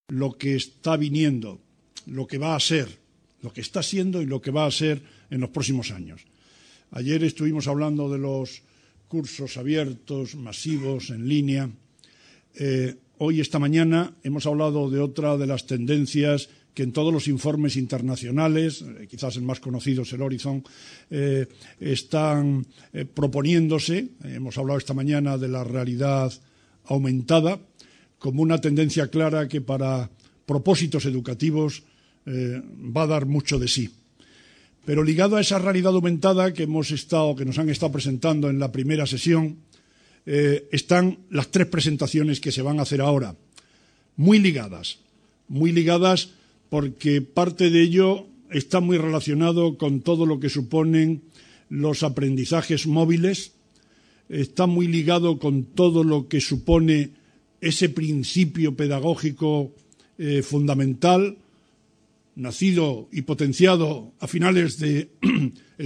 lo que está viniendo, lo que va a ser, lo que está siendo y lo que va a ser en los próximos años. Ayer estuvimos hablando de los cursos abiertos, masivos, en línea. Hoy, esta mañana, hemos hablado de otra de las tendencias que en todos los informes internacionales, quizás el más conocido es el Horizon, están proponiéndose. Hemos hablado esta mañana de la realidad aumentada como una tendencia clara que para propósitos educativos va a dar mucho de sí. Pero ligado a esa realidad aumentada que nos han estado presentando en la primera sesión, están las tres presentaciones que se van a hacer ahora, muy ligadas porque parte de ello está muy relacionado con todo lo que suponen los aprendizajes móviles, está muy ligado con todo lo que supone ese principio pedagógico fundamental, nacido y potenciado a finales del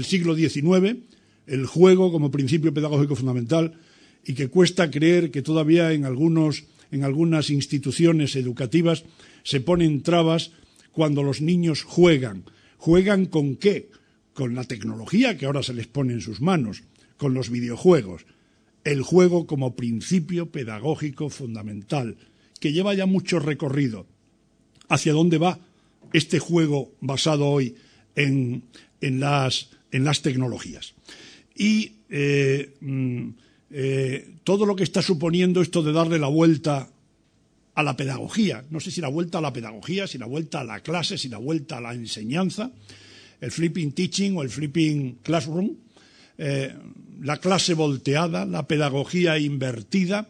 siglo XIX, el juego como principio pedagógico fundamental, y que cuesta creer que todavía en algunas instituciones educativas se ponen trabas cuando los niños juegan. ¿Juegan con qué? Con la tecnología que ahora se les pone en sus manos, con los videojuegos. El juego como principio pedagógico fundamental, que lleva ya mucho recorrido. ¿Hacia dónde va este juego basado hoy en las tecnologías? Y todo lo que está suponiendo esto de darle la vuelta a la pedagogía, no sé si la vuelta a la pedagogía, si la vuelta a la clase, si la vuelta a la enseñanza, el flipping teaching o el flipping classroom, la clase volteada, la pedagogía invertida,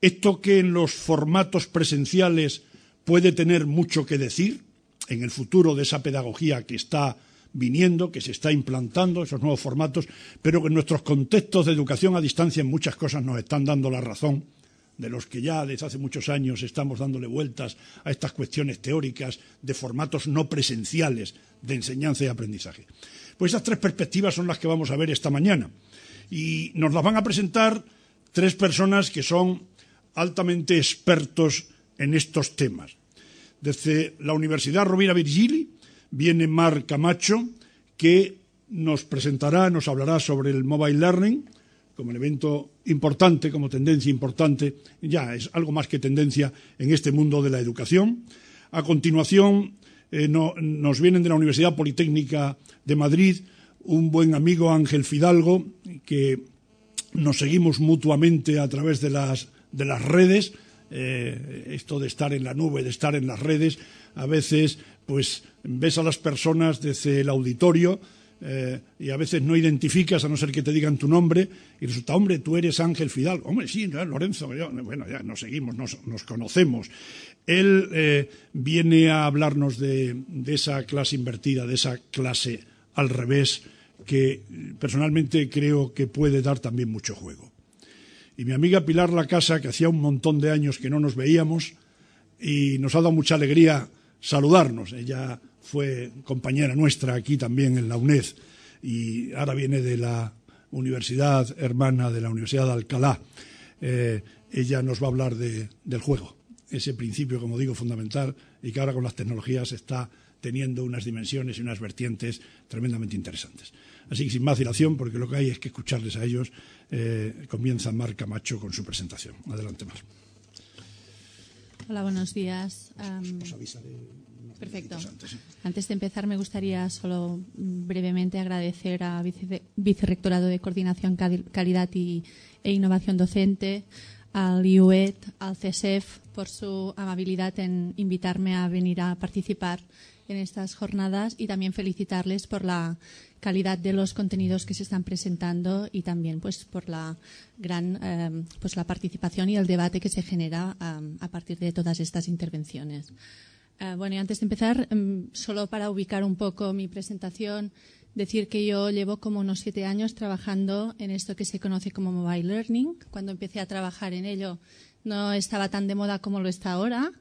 esto que en los formatos presenciales puede tener mucho que decir en el futuro de esa pedagogía que está viniendo, que se está implantando, esos nuevos formatos, pero que en nuestros contextos de educación a distancia en muchas cosas nos están dando la razón, de los que ya desde hace muchos años estamos dándole vueltas a estas cuestiones teóricas de formatos no presenciales de enseñanza y aprendizaje. Pues esas tres perspectivas son las que vamos a ver esta mañana. Y nos las van a presentar tres personas que son altamente expertos en estos temas. Desde la Universidad Rovira Virgili viene Marc Camacho, que nos hablará sobre el mobile learning, como elemento importante, como tendencia importante, ya es algo más que tendencia en este mundo de la educación. A continuación, nos vienen de la Universidad Politécnica de Madrid un buen amigo, Ángel Fidalgo, que nos seguimos mutuamente a través de las redes. Esto de estar en la nube, de estar en las redes, a veces pues ves a las personas desde el auditorio y a veces no identificas, a no ser que te digan tu nombre, y resulta, hombre, tú eres Ángel Fidalgo. Hombre, sí, Lorenzo, bueno, ya nos seguimos, nos conocemos. Él viene a hablarnos de esa clase invertida, de esa clase al revés, que personalmente creo que puede dar también mucho juego. Y mi amiga Pilar Lacasa, que hacía un montón de años que no nos veíamos, y nos ha dado mucha alegría saludarnos. Ella fue compañera nuestra aquí también en la UNED y ahora viene de la universidad hermana de la Universidad de Alcalá. Ella nos va a hablar del juego, ese principio, como digo, fundamental, y que ahora con las tecnologías está teniendo unas dimensiones y unas vertientes tremendamente interesantes. Así que sin más dilación, porque lo que hay es que escucharles a ellos, comienza Marc Camacho con su presentación. Adelante, Marc. Hola, buenos días. Os avisaré. Perfecto. Antes de empezar, me gustaría solo brevemente agradecer a Vicerrectorado de Coordinación, Calidad e Innovación Docente, al IUET, al CESEF, por su amabilidad en invitarme a venir a participar en estas jornadas, y también felicitarles por la calidad de los contenidos que se están presentando y también pues por la gran la participación y el debate que se genera a partir de todas estas intervenciones. Bueno, y antes de empezar, solo para ubicar un poco mi presentación, decir que yo llevo como unos 7 años trabajando en esto que se conoce como mobile learning. Cuando empecé a trabajar en ello no estaba tan de moda como lo está ahora.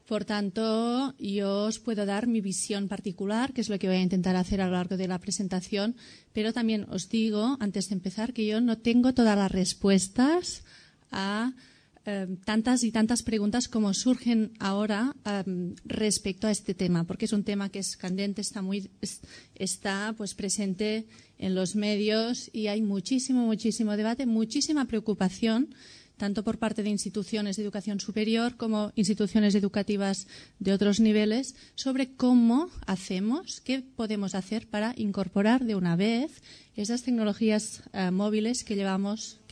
Por tanto, yo os puedo dar mi visión particular, que es lo que voy a intentar hacer a lo largo de la presentación, pero también os digo, antes de empezar, que yo no tengo todas las respuestas a tantas y tantas preguntas como surgen ahora respecto a este tema, porque es un tema que es candente, está pues presente en los medios y hay muchísimo debate, muchísima preocupación, tanto por parte de instituciones de educación superior como instituciones educativas de otros niveles, sobre cómo hacemos, qué podemos hacer para incorporar de una vez esas tecnologías móviles que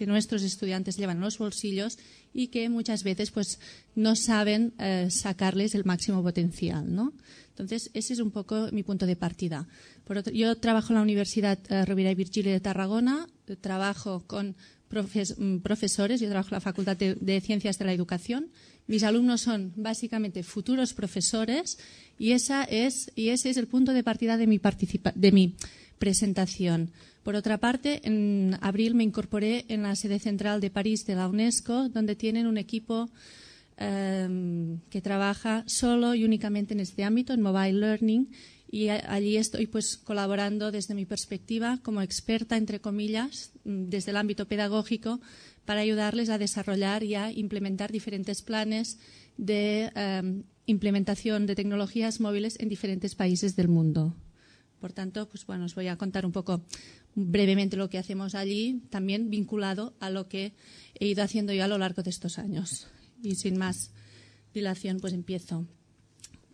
nuestros estudiantes llevan en los bolsillos y que muchas veces pues no saben sacarles el máximo potencial, ¿no? Entonces, ese es un poco mi punto de partida. Yo trabajo en la Universidad Rovira i Virgili de Tarragona, trabajo con profesores, yo trabajo en la Facultad de Ciencias de la Educación. Mis alumnos son básicamente futuros profesores y ese es el punto de partida de mi presentación. Por otra parte, en abril me incorporé en la sede central de París de la UNESCO, donde tienen un equipo que trabaja solo y únicamente en este ámbito, en mobile learning, y allí estoy pues colaborando desde mi perspectiva como experta, entre comillas, desde el ámbito pedagógico, para ayudarles a desarrollar y a implementar diferentes planes de implementación de tecnologías móviles en diferentes países del mundo. Por tanto, pues bueno, os voy a contar un poco brevemente lo que hacemos allí, también vinculado a lo que he ido haciendo yo a lo largo de estos años. Y sin más dilación, pues empiezo.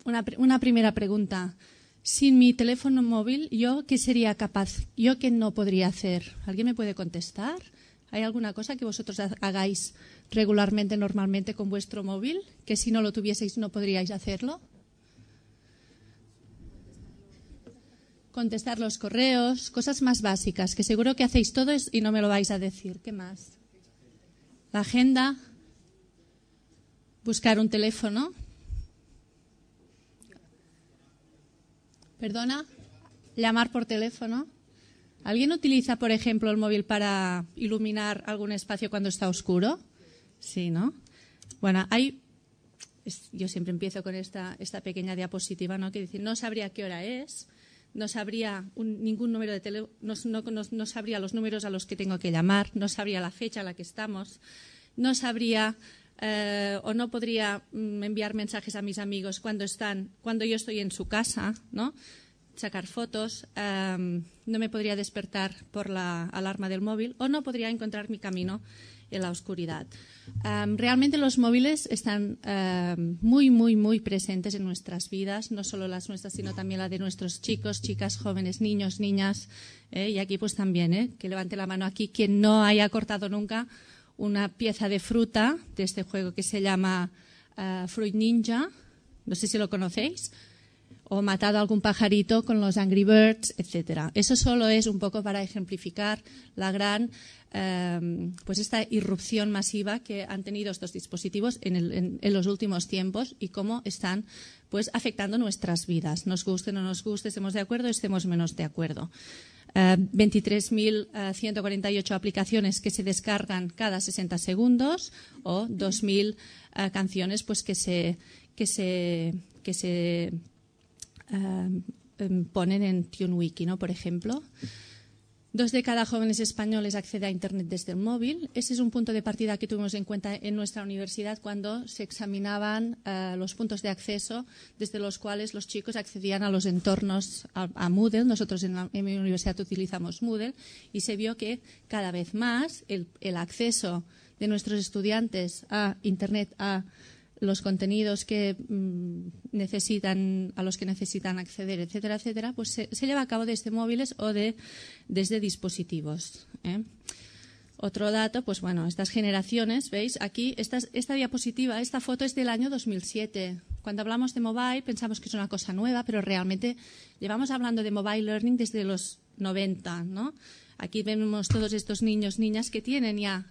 Una primera pregunta. Sin mi teléfono móvil, ¿yo qué sería capaz? ¿Yo qué no podría hacer? ¿Alguien me puede contestar? ¿Hay alguna cosa que vosotros hagáis regularmente, normalmente con vuestro móvil, que si no lo tuvieseis no podríais hacerlo? Contestar los correos, cosas más básicas, que seguro que hacéis todo y no me lo vais a decir. ¿Qué más? La agenda, buscar un teléfono. ¿Perdona? Llamar por teléfono. ¿Alguien utiliza, por ejemplo, el móvil para iluminar algún espacio cuando está oscuro? Sí, ¿no? Bueno, yo siempre empiezo con esta pequeña diapositiva, ¿no? Que dice, no sabría qué hora es, no sabría ningún número de teléfono, no sabría los números a los que tengo que llamar, no sabría la fecha a la que estamos, no sabría o no podría enviar mensajes a mis amigos cuando yo estoy en su casa, ¿no? Sacar fotos, no me podría despertar por la alarma del móvil o no podría encontrar mi camino en la oscuridad. Realmente los móviles están muy presentes en nuestras vidas, no solo las nuestras, sino también la de nuestros chicos, chicas, jóvenes, niños, niñas, y aquí pues también, que levante la mano aquí quien no haya cortado nunca una pieza de fruta de este juego que se llama Fruit Ninja, no sé si lo conocéis, o matado a algún pajarito con los Angry Birds, etcétera. Eso solo es un poco para ejemplificar la gran, pues esta irrupción masiva que han tenido estos dispositivos en los últimos tiempos y cómo están pues afectando nuestras vidas. Nos guste o no nos guste, estemos de acuerdo o estemos menos de acuerdo. 23.148 aplicaciones que se descargan cada 60 segundos o 2.000 canciones pues que se ponen en TuneWiki, ¿no? Por ejemplo. 2 de cada jóvenes españoles accede a Internet desde el móvil. Ese es un punto de partida que tuvimos en cuenta en nuestra universidad cuando se examinaban los puntos de acceso desde los cuales los chicos accedían a los entornos a Moodle. Nosotros en mi universidad utilizamos Moodle y se vio que cada vez más el acceso de nuestros estudiantes a Internet, a los contenidos que a los que necesitan acceder, etcétera, etcétera, pues se lleva a cabo desde móviles o desde dispositivos. Otro dato, pues bueno, estas generaciones, ¿veis? Aquí esta diapositiva, esta foto es del año 2007. Cuando hablamos de mobile pensamos que es una cosa nueva, pero realmente llevamos hablando de mobile learning desde los 90, ¿no? Aquí vemos todos estos niños, niñas que tienen ya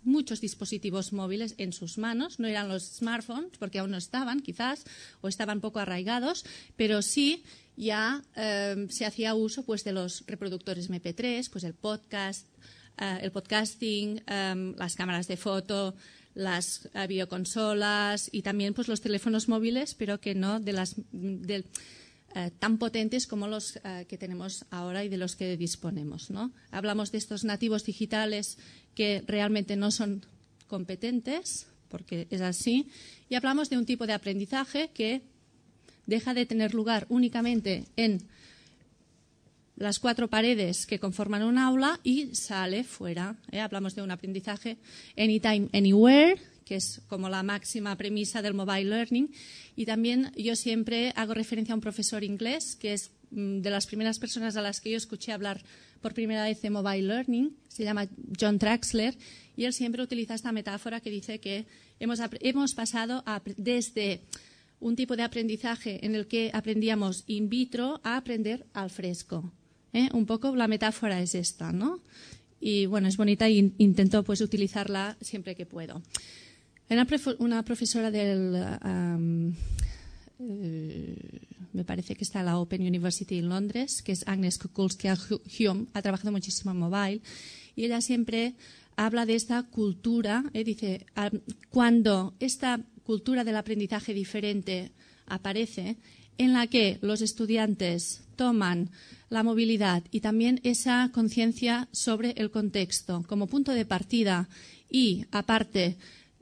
muchos dispositivos móviles en sus manos. No eran los smartphones, porque aún no estaban, quizás, o estaban poco arraigados, pero sí ya se hacía uso pues de los reproductores MP3, pues el podcasting, las cámaras de foto, las videoconsolas y también pues los teléfonos móviles, pero que no tan potentes como los que tenemos ahora y de los que disponemos, ¿no? Hablamos de estos nativos digitales que realmente no son competentes, porque es así, y hablamos de un tipo de aprendizaje que deja de tener lugar únicamente en las 4 paredes que conforman un aula y sale fuera. Hablamos de un aprendizaje anytime, anywhere, que es como la máxima premisa del mobile learning. Y también yo siempre hago referencia a un profesor inglés, que es de las primeras personas a las que yo escuché hablar por primera vez de mobile learning. Se llama John Traxler, y él siempre utiliza esta metáfora que dice que hemos pasado desde un tipo de aprendizaje en el que aprendíamos in vitro a aprender al fresco. Un poco la metáfora es esta, ¿no? Y bueno, es bonita y intento pues utilizarla siempre que puedo. Una profesora me parece que está en la Open University en Londres, que es Agnes Kukulski-Hume, ha trabajado muchísimo en mobile, y ella siempre habla de esta cultura, dice, cuando esta cultura del aprendizaje diferente aparece, en la que los estudiantes toman la movilidad y también esa conciencia sobre el contexto como punto de partida y, aparte,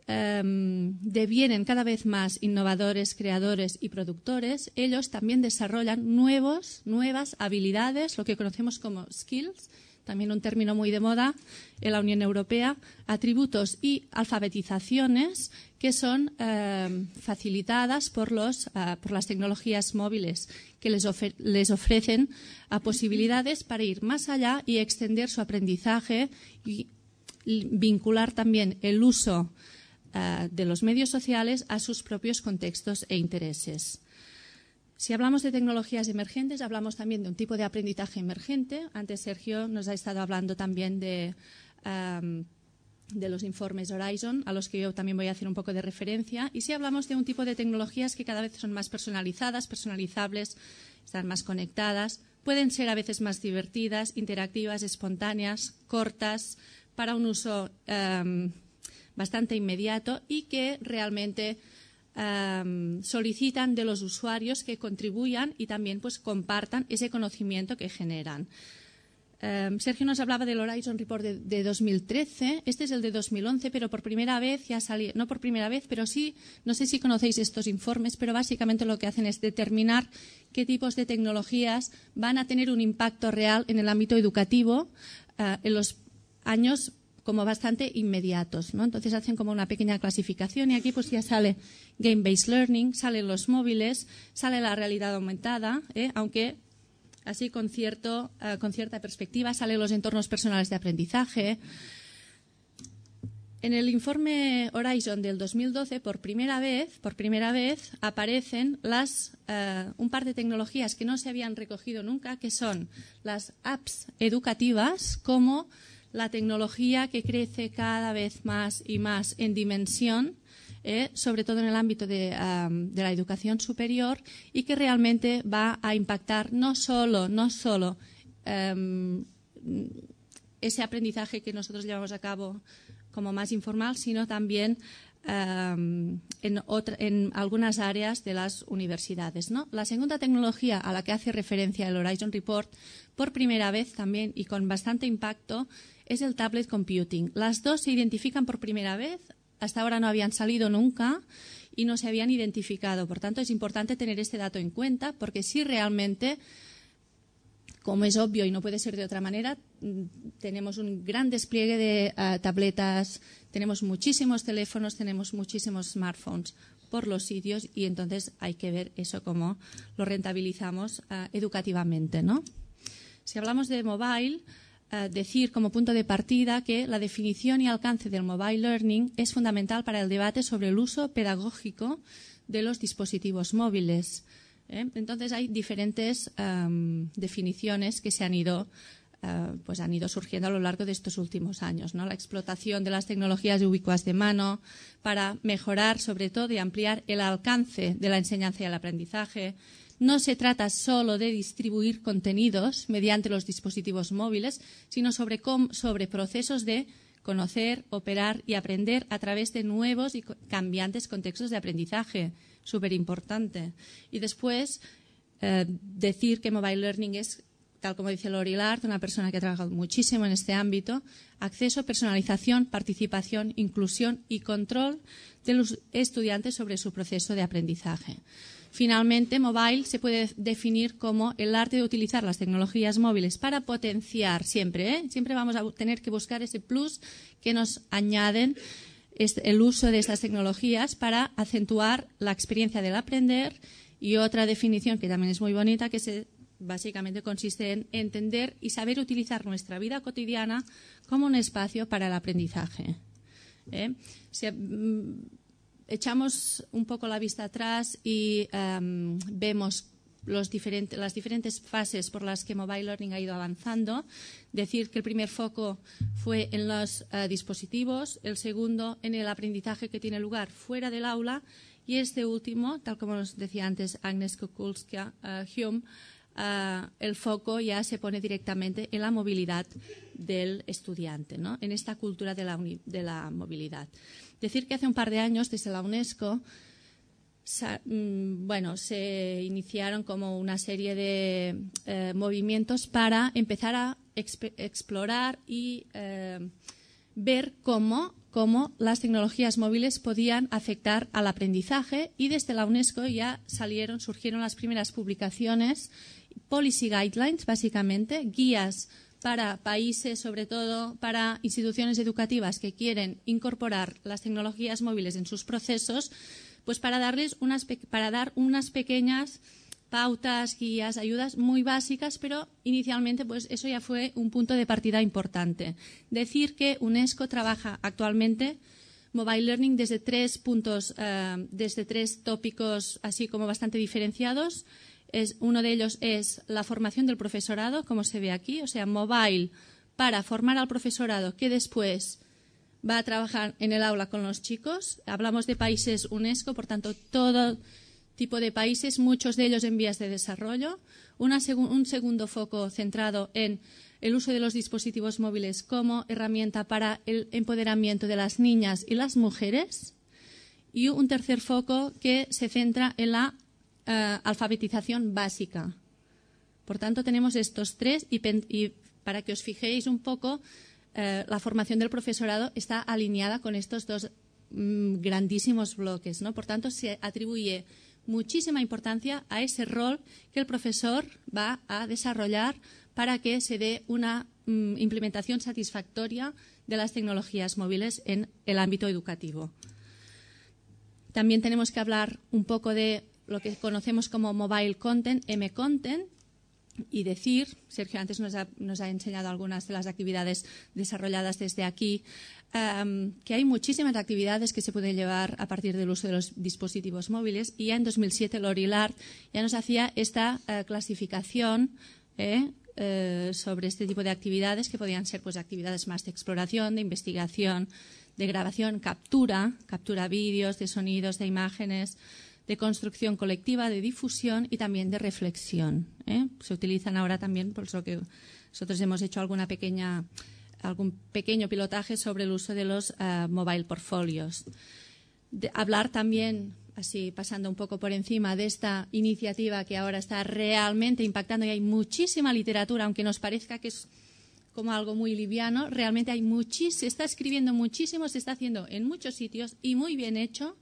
devienen cada vez más innovadores, creadores y productores, ellos también desarrollan nuevas habilidades, lo que conocemos como skills, también un término muy de moda en la Unión Europea, atributos y alfabetizaciones que son facilitadas por las tecnologías móviles, que les ofrecen posibilidades para ir más allá y extender su aprendizaje y vincular también el uso de los medios sociales a sus propios contextos e intereses. Si hablamos de tecnologías emergentes, hablamos también de un tipo de aprendizaje emergente. Antes Sergio nos ha estado hablando también de los informes Horizon, a los que yo también voy a hacer un poco de referencia. Y si hablamos de un tipo de tecnologías que cada vez son más personalizadas, personalizables, están más conectadas, pueden ser a veces más divertidas, interactivas, espontáneas, cortas, para un uso bastante inmediato y que realmente solicitan de los usuarios que contribuyan y también pues compartan ese conocimiento que generan. Sergio nos hablaba del Horizon Report de 2013, este es el de 2011, pero por primera vez ya salió, no por primera vez, pero sí, no sé si conocéis estos informes, pero básicamente lo que hacen es determinar qué tipos de tecnologías van a tener un impacto real en el ámbito educativo en los años como bastante inmediatos, ¿no? Entonces hacen como una pequeña clasificación y aquí pues ya sale Game-Based Learning, salen los móviles, sale la realidad aumentada, aunque así con cierta perspectiva, salen los entornos personales de aprendizaje. En el informe Horizon del 2012, por primera vez aparecen un par de tecnologías que no se habían recogido nunca, que son las apps educativas, como la tecnología que crece cada vez más y más en dimensión, sobre todo en el ámbito de la educación superior, y que realmente va a impactar no solo ese aprendizaje que nosotros llevamos a cabo como más informal, sino también en algunas áreas de las universidades, ¿no? La segunda tecnología a la que hace referencia el Horizon Report, por primera vez también y con bastante impacto, es el tablet computing. Las dos se identifican por primera vez, hasta ahora no habían salido nunca y no se habían identificado. Por tanto, es importante tener este dato en cuenta, porque si realmente, como es obvio y no puede ser de otra manera, tenemos un gran despliegue de tabletas, tenemos muchísimos teléfonos, tenemos muchísimos smartphones por los sitios, y entonces hay que ver eso cómo lo rentabilizamos educativamente, ¿no? Si hablamos de mobile, decir como punto de partida que la definición y alcance del mobile learning es fundamental para el debate sobre el uso pedagógico de los dispositivos móviles. Entonces hay diferentes definiciones que han ido surgiendo a lo largo de estos últimos años, ¿no? La explotación de las tecnologías ubicuas de mano para mejorar, sobre todo, y ampliar el alcance de la enseñanza y el aprendizaje. No se trata solo de distribuir contenidos mediante los dispositivos móviles, sino sobre procesos de conocer, operar y aprender a través de nuevos y cambiantes contextos de aprendizaje. Súper importante. Y después decir que mobile learning es tal como dice Lori Lard, una persona que ha trabajado muchísimo en este ámbito, acceso, personalización, participación, inclusión y control de los estudiantes sobre su proceso de aprendizaje. Finalmente, mobile se puede definir como el arte de utilizar las tecnologías móviles para potenciar siempre, siempre vamos a tener que buscar ese plus que nos añaden el uso de estas tecnologías para acentuar la experiencia del aprender. Y otra definición que también es muy bonita, que básicamente consiste en entender y saber utilizar nuestra vida cotidiana como un espacio para el aprendizaje. Si echamos un poco la vista atrás y vemos las diferentes fases por las que Mobile Learning ha ido avanzando, decir que el primer foco fue en los dispositivos, el segundo en el aprendizaje que tiene lugar fuera del aula y este último, tal como nos decía antes Agnes Kukulska-Hume, el foco ya se pone directamente en la movilidad del estudiante, ¿no? En esta cultura de la movilidad. Decir que hace un par de años desde la UNESCO se iniciaron como una serie de movimientos para empezar a explorar y ver cómo las tecnologías móviles podían afectar al aprendizaje y desde la UNESCO ya surgieron las primeras publicaciones, policy guidelines básicamente, guías para países, sobre todo para instituciones educativas que quieren incorporar las tecnologías móviles en sus procesos, pues para dar unas pequeñas pautas, guías, ayudas muy básicas, pero inicialmente pues eso ya fue un punto de partida importante. Decir que UNESCO trabaja actualmente Mobile Learning desde tres tópicos así como bastante diferenciados. Uno de ellos es la formación del profesorado, como se ve aquí, o sea, mobile para formar al profesorado que después va a trabajar en el aula con los chicos. Hablamos de países UNESCO, por tanto, todo tipo de países, muchos de ellos en vías de desarrollo. Un segundo foco centrado en el uso de los dispositivos móviles como herramienta para el empoderamiento de las niñas y las mujeres. Y un tercer foco que se centra en la alfabetización básica. Por tanto, tenemos estos tres y para que os fijéis un poco, la formación del profesorado está alineada con estos dos grandísimos bloques, ¿no? Por tanto, se atribuye muchísima importancia a ese rol que el profesor va a desarrollar para que se dé una implementación satisfactoria de las tecnologías móviles en el ámbito educativo. También tenemos que hablar un poco de lo que conocemos como Mobile Content, M-Content, y decir, Sergio antes nos ha enseñado algunas de las actividades desarrolladas desde aquí, que hay muchísimas actividades que se pueden llevar a partir del uso de los dispositivos móviles y ya en 2007 Lori Lard ya nos hacía esta clasificación sobre este tipo de actividades que podían ser pues actividades más de exploración, de investigación, de grabación, captura vídeos, de sonidos, de imágenes, de construcción colectiva, de difusión y también de reflexión. Se utilizan ahora también, por eso que nosotros hemos hecho algún pequeño pilotaje sobre el uso de los mobile portfolios. Hablar también, así pasando un poco por encima, de esta iniciativa que ahora está realmente impactando y hay muchísima literatura, aunque nos parezca que es como algo muy liviano, realmente se está escribiendo muchísimo, se está haciendo en muchos sitios y muy bien hecho.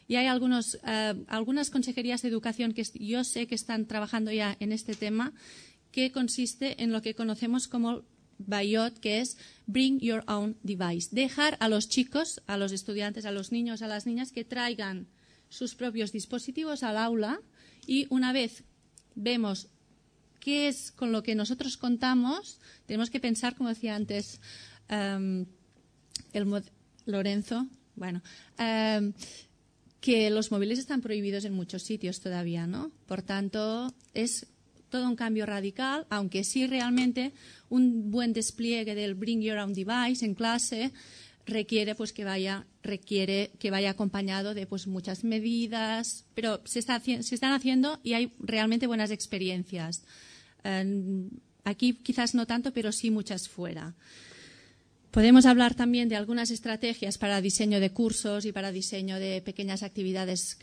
Y hay algunas consejerías de educación que yo sé que están trabajando ya en este tema, que consiste en lo que conocemos como BYOD, que es Bring Your Own Device. Dejar a los chicos, a los estudiantes, a los niños, a las niñas que traigan sus propios dispositivos al aula y una vez vemos qué es con lo que nosotros contamos, tenemos que pensar, como decía antes Lorenzo, que los móviles están prohibidos en muchos sitios todavía, ¿no? Por tanto, es todo un cambio radical, aunque sí realmente un buen despliegue del Bring Your Own Device en clase requiere que vaya acompañado de pues muchas medidas, pero se están haciendo y hay realmente buenas experiencias. Aquí quizás no tanto, pero sí muchas fuera. Podemos hablar también de algunas estrategias para diseño de cursos y para diseño de pequeñas actividades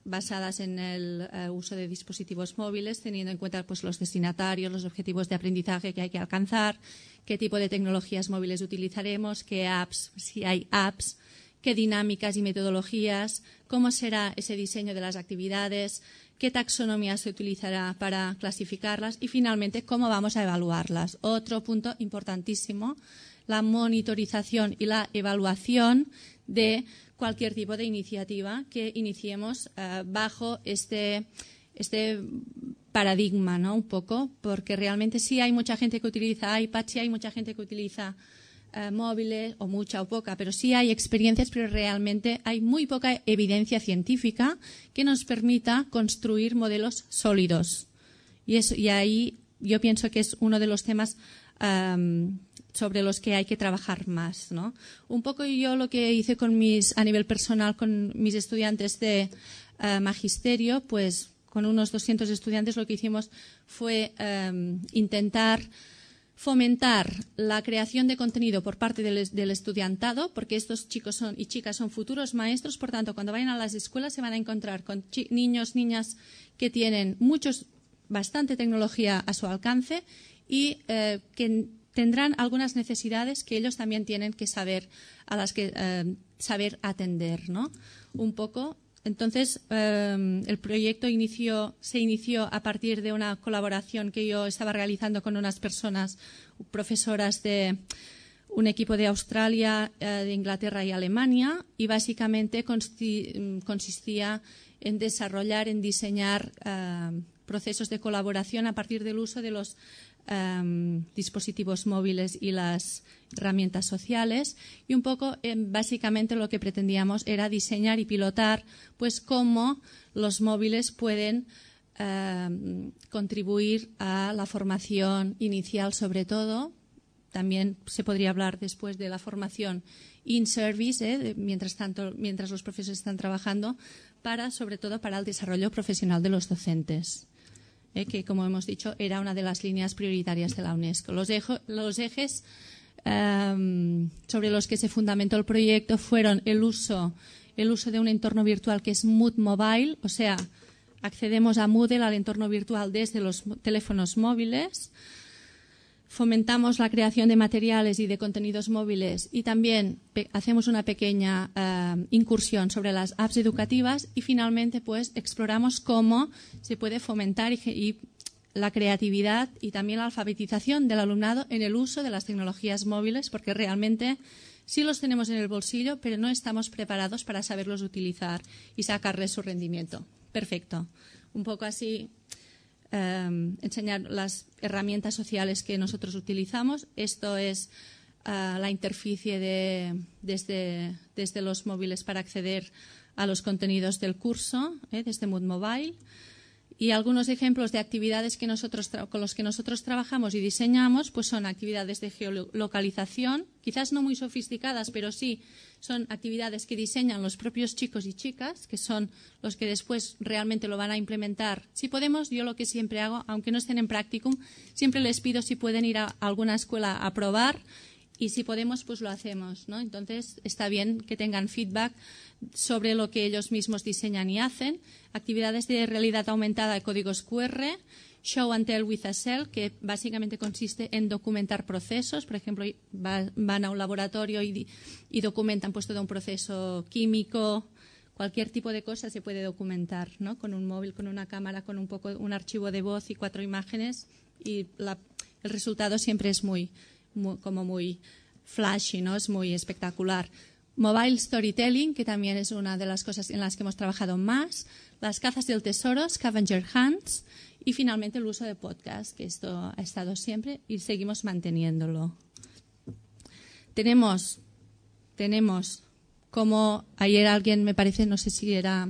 basadas en el uso de dispositivos móviles, teniendo en cuenta pues, los destinatarios, los objetivos de aprendizaje que hay que alcanzar, qué tipo de tecnologías móviles utilizaremos, qué apps, si hay apps, qué dinámicas y metodologías, cómo será ese diseño de las actividades, qué taxonomía se utilizará para clasificarlas y, finalmente, cómo vamos a evaluarlas. Otro punto importantísimo, la monitorización y la evaluación de cualquier tipo de iniciativa que iniciemos bajo este paradigma, ¿no? Un poco, porque realmente sí hay mucha gente que utiliza iPad, sí hay mucha gente que utiliza móviles, o mucha o poca, pero sí hay experiencias, pero realmente hay muy poca evidencia científica que nos permita construir modelos sólidos. Y ahí yo pienso que es uno de los temas sobre los que hay que trabajar más, ¿no? Un poco yo lo que hice a nivel personal con mis estudiantes de magisterio, pues con unos 200 estudiantes lo que hicimos fue intentar fomentar la creación de contenido por parte del estudiantado, porque estos chicos y chicas son futuros maestros, por tanto, cuando vayan a las escuelas se van a encontrar con niños, niñas que tienen bastante tecnología a su alcance y que tendrán algunas necesidades que ellos también tienen que saber, a las que saber atender, ¿no? Un poco. Entonces, el proyecto se inició a partir de una colaboración que yo estaba realizando con unas personas, profesoras de un equipo de Australia, de Inglaterra y Alemania, y básicamente consistía en diseñar procesos de colaboración a partir del uso de los dispositivos móviles y las herramientas sociales, y un poco básicamente lo que pretendíamos era diseñar y pilotar pues cómo los móviles pueden contribuir a la formación inicial, sobre todo. También se podría hablar después de la formación in service, mientras los profesores están trabajando, sobre todo para el desarrollo profesional de los docentes. Que, como hemos dicho, era una de las líneas prioritarias de la UNESCO. Los ejes sobre los que se fundamentó el proyecto fueron el uso de un entorno virtual que es Moodle Mobile, o sea, accedemos a Moodle, al entorno virtual, desde los teléfonos móviles. Fomentamos la creación de materiales y de contenidos móviles y también hacemos una pequeña incursión sobre las apps educativas y, finalmente, pues exploramos cómo se puede fomentar y la creatividad y también la alfabetización del alumnado en el uso de las tecnologías móviles, porque realmente sí los tenemos en el bolsillo, pero no estamos preparados para saberlos utilizar y sacarles su rendimiento. Perfecto. Un poco así. Enseñar las herramientas sociales que nosotros utilizamos. Esto es la interficie desde los móviles para acceder a los contenidos del curso, desde Moodle Mobile. Y algunos ejemplos de actividades con los que nosotros trabajamos y diseñamos, pues son actividades de geolocalización, quizás no muy sofisticadas, pero sí son actividades que diseñan los propios chicos y chicas, que son los que después realmente lo van a implementar. Si podemos, yo lo que siempre hago, aunque no estén en practicum, siempre les pido si pueden ir a alguna escuela a probar, y si podemos, pues lo hacemos, ¿no? Entonces, está bien que tengan feedback sobre lo que ellos mismos diseñan y hacen. Actividades de realidad aumentada de códigos QR, Show and Tell with a Cell, que básicamente consiste en documentar procesos. Por ejemplo, van a un laboratorio y documentan pues todo un proceso químico. Cualquier tipo de cosa se puede documentar, ¿no? Con un móvil, con una cámara, con un archivo de voz y 4 imágenes, y el resultado siempre es muy flashy, ¿no? Es muy espectacular. Mobile Storytelling, que también es una de las cosas en las que hemos trabajado más. Las cazas del tesoro, Scavenger Hunts. Y, finalmente, el uso de podcast, que esto ha estado siempre y seguimos manteniéndolo. Tenemos como ayer alguien, me parece, no sé si era,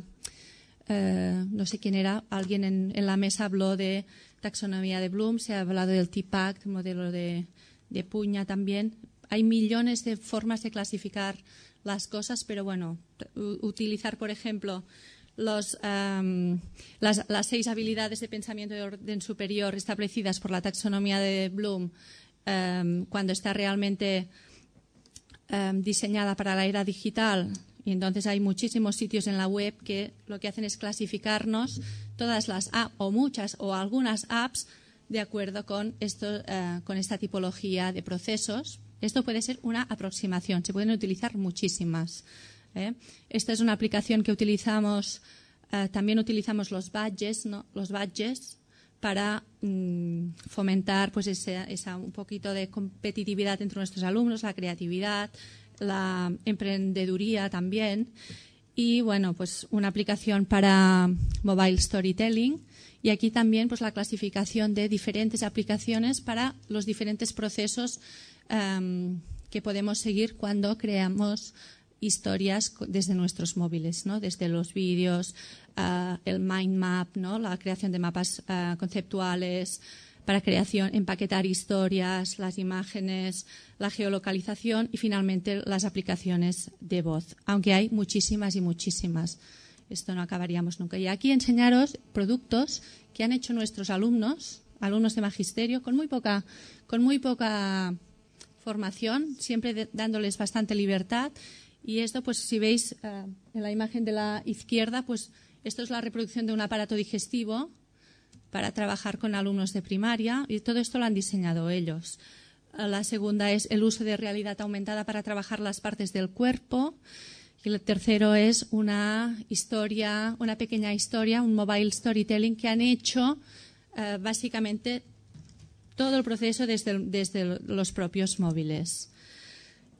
no sé quién era, alguien en la mesa habló de taxonomía de Bloom, se ha hablado del TPACT, modelo de Puña también. Hay millones de formas de clasificar las cosas, pero bueno, utilizar, por ejemplo, las 6 habilidades de pensamiento de orden superior establecidas por la taxonomía de Bloom, cuando está realmente diseñada para la era digital, Y entonces hay muchísimos sitios en la web que lo que hacen es clasificarnos todas las apps o muchas o algunas apps de acuerdo con esta tipología de procesos. Esto puede ser una aproximación, se pueden utilizar muchísimas. Esta es una aplicación que utilizamos, también utilizamos los badges, ¿no? Los badges para fomentar pues un poquito de competitividad entre nuestros alumnos, la creatividad, la emprendeduría también. Y bueno, pues una aplicación para mobile storytelling. Y aquí también pues la clasificación de diferentes aplicaciones para los diferentes procesos que podemos seguir cuando creamos historias desde nuestros móviles, ¿no? Desde los vídeos, el mind map, ¿no? La creación de mapas conceptuales para empaquetar historias, las imágenes, la geolocalización y finalmente las aplicaciones de voz, aunque hay muchísimas y muchísimas. Esto no acabaríamos nunca. Y aquí enseñaros productos que han hecho nuestros alumnos de magisterio, con muy poca formación, siempre dándoles bastante libertad. Y esto, pues si veis en la imagen de la izquierda, pues esto es la reproducción de un aparato digestivo para trabajar con alumnos de primaria, y todo esto lo han diseñado ellos. La segunda es el uso de realidad aumentada para trabajar las partes del cuerpo. Y el tercero es una pequeña historia, un mobile storytelling que han hecho básicamente todo el proceso desde los propios móviles.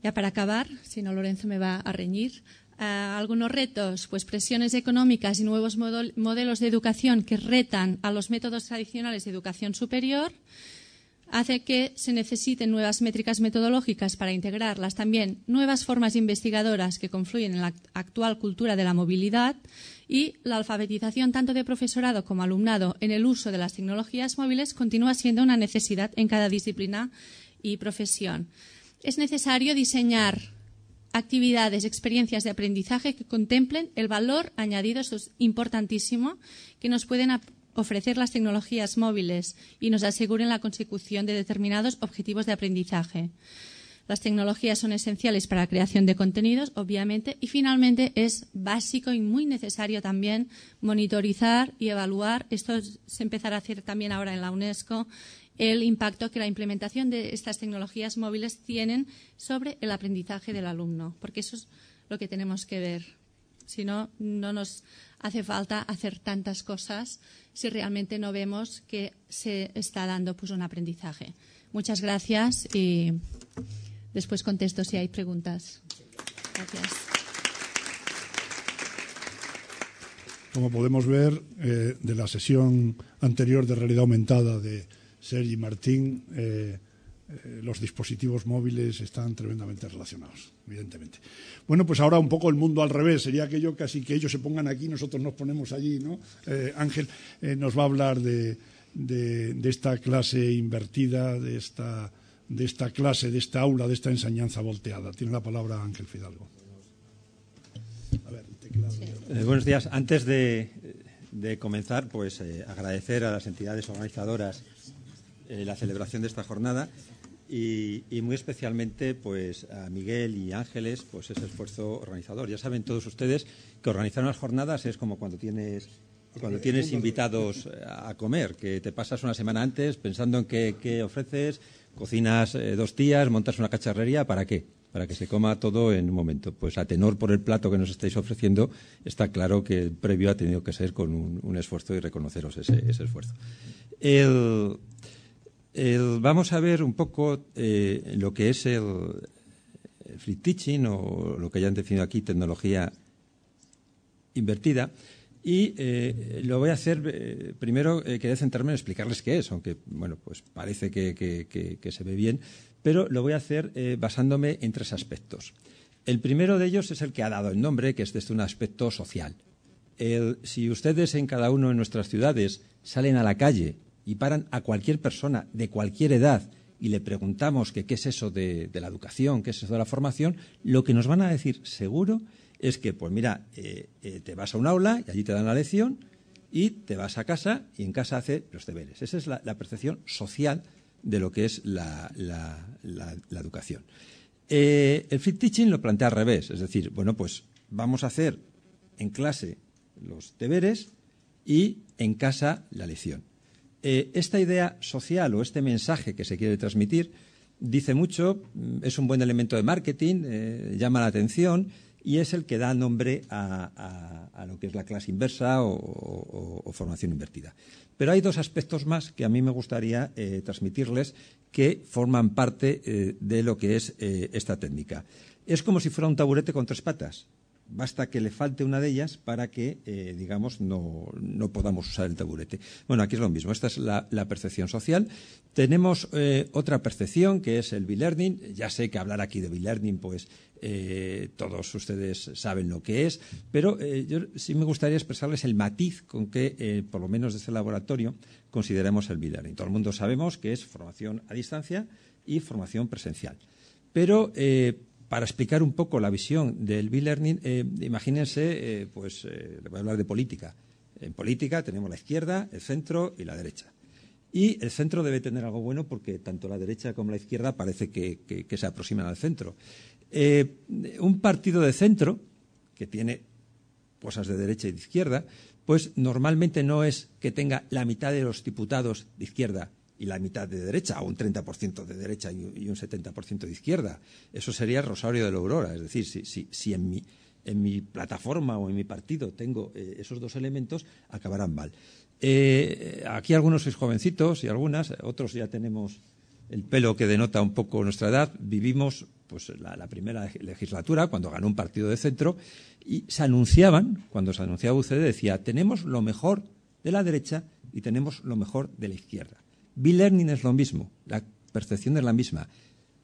Ya para acabar, si no Lorenzo me va a reñir, algunos retos, pues presiones económicas y nuevos modelos de educación que retan a los métodos tradicionales de educación superior, hace que se necesiten nuevas métricas metodológicas para integrarlas, también nuevas formas investigadoras que confluyen en la actual cultura de la movilidad y la alfabetización tanto de profesorado como alumnado en el uso de las tecnologías móviles continúa siendo una necesidad en cada disciplina y profesión. Es necesario diseñar actividades, experiencias de aprendizaje que contemplen el valor añadido, esto es importantísimo, que nos pueden ofrecer las tecnologías móviles y nos aseguren la consecución de determinados objetivos de aprendizaje. Las tecnologías son esenciales para la creación de contenidos, obviamente, y finalmente es básico y muy necesario también monitorizar y evaluar, esto se empezará a hacer también ahora en la UNESCO, el impacto que la implementación de estas tecnologías móviles tienen sobre el aprendizaje del alumno, porque eso es lo que tenemos que ver. Si no, no nos hace falta hacer tantas cosas si realmente no vemos que se está dando pues un aprendizaje. Muchas gracias y después contesto si hay preguntas. Gracias. Como podemos ver de la sesión anterior de realidad aumentada de Sergi Martín, los dispositivos móviles están tremendamente relacionados, evidentemente. Bueno, pues ahora un poco el mundo al revés, sería aquello casi que ellos se pongan aquí, nosotros nos ponemos allí, ¿no? Ángel nos va a hablar de esta clase invertida, de esta clase, de esta aula, de esta enseñanza volteada. Tiene la palabra Ángel Fidalgo. A ver, buenos días. Antes de comenzar, pues agradecer a las entidades organizadoras la celebración de esta jornada y muy especialmente pues a Miguel y Ángeles pues ese esfuerzo organizador. Ya saben todos ustedes que organizar unas jornadas es como cuando tienes invitados a comer, que te pasas una semana antes pensando en qué ofreces, cocinas 2 días, montas una cacharrería, ¿para qué? Para que se coma todo en un momento. Pues a tenor por el plato que nos estáis ofreciendo, está claro que el previo ha tenido que ser con un esfuerzo y reconoceros ese esfuerzo. Vamos a ver un poco lo que es el free teaching o lo que ya han definido aquí, tecnología invertida. Y lo voy a hacer, primero quería centrarme en explicarles qué es, aunque bueno, pues parece que se ve bien, pero lo voy a hacer basándome en 3 aspectos. El primero de ellos es el que ha dado el nombre, que es desde un aspecto social. Si ustedes en cada uno de nuestras ciudades salen a la calle y paran a cualquier persona de cualquier edad y le preguntamos qué es eso de la educación, qué es eso de la formación, lo que nos van a decir seguro es que, pues mira, te vas a un aula y allí te dan la lección y te vas a casa y en casa haces los deberes. Esa es la percepción social de lo que es la educación. El free teaching lo plantea al revés, es decir, bueno, pues vamos a hacer en clase los deberes y en casa la lección. Esta idea social o este mensaje que se quiere transmitir dice mucho, es un buen elemento de marketing, llama la atención y es el que da nombre a lo que es la clase inversa o formación invertida. Pero hay dos aspectos más que a mí me gustaría transmitirles que forman parte de lo que es esta técnica. Es como si fuera un taburete con 3 patas. Basta que le falte una de ellas para que, digamos, no podamos usar el taburete. Bueno, aquí es lo mismo. Esta es la percepción social. Tenemos otra percepción que es el B-Learning. Ya sé que hablar aquí de B-Learning, pues todos ustedes saben lo que es, pero yo sí me gustaría expresarles el matiz con que, por lo menos desde el laboratorio, consideramos el B-Learning. Todo el mundo sabemos que es formación a distancia y formación presencial. Pero para explicar un poco la visión del B-Learning, imagínense, le voy a hablar de política. En política tenemos la izquierda, el centro y la derecha. Y el centro debe tener algo bueno porque tanto la derecha como la izquierda parece que se aproximan al centro. Un partido de centro, que tiene cosas de derecha y de izquierda, pues normalmente no es que tenga la mitad de los diputados de izquierda y la mitad de derecha, o un 30% de derecha y un 70% de izquierda. Eso sería el rosario de la aurora. Es decir, si en mi plataforma o en mi partido tengo esos dos elementos, acabarán mal. Aquí algunos sois jovencitos y algunas, otros ya tenemos el pelo que denota un poco nuestra edad. Vivimos pues la primera legislatura, cuando ganó un partido de centro, y se anunciaban, cuando se anunciaba UCD, decía, tenemos lo mejor de la derecha y tenemos lo mejor de la izquierda. B-Learning es lo mismo, la percepción es la misma.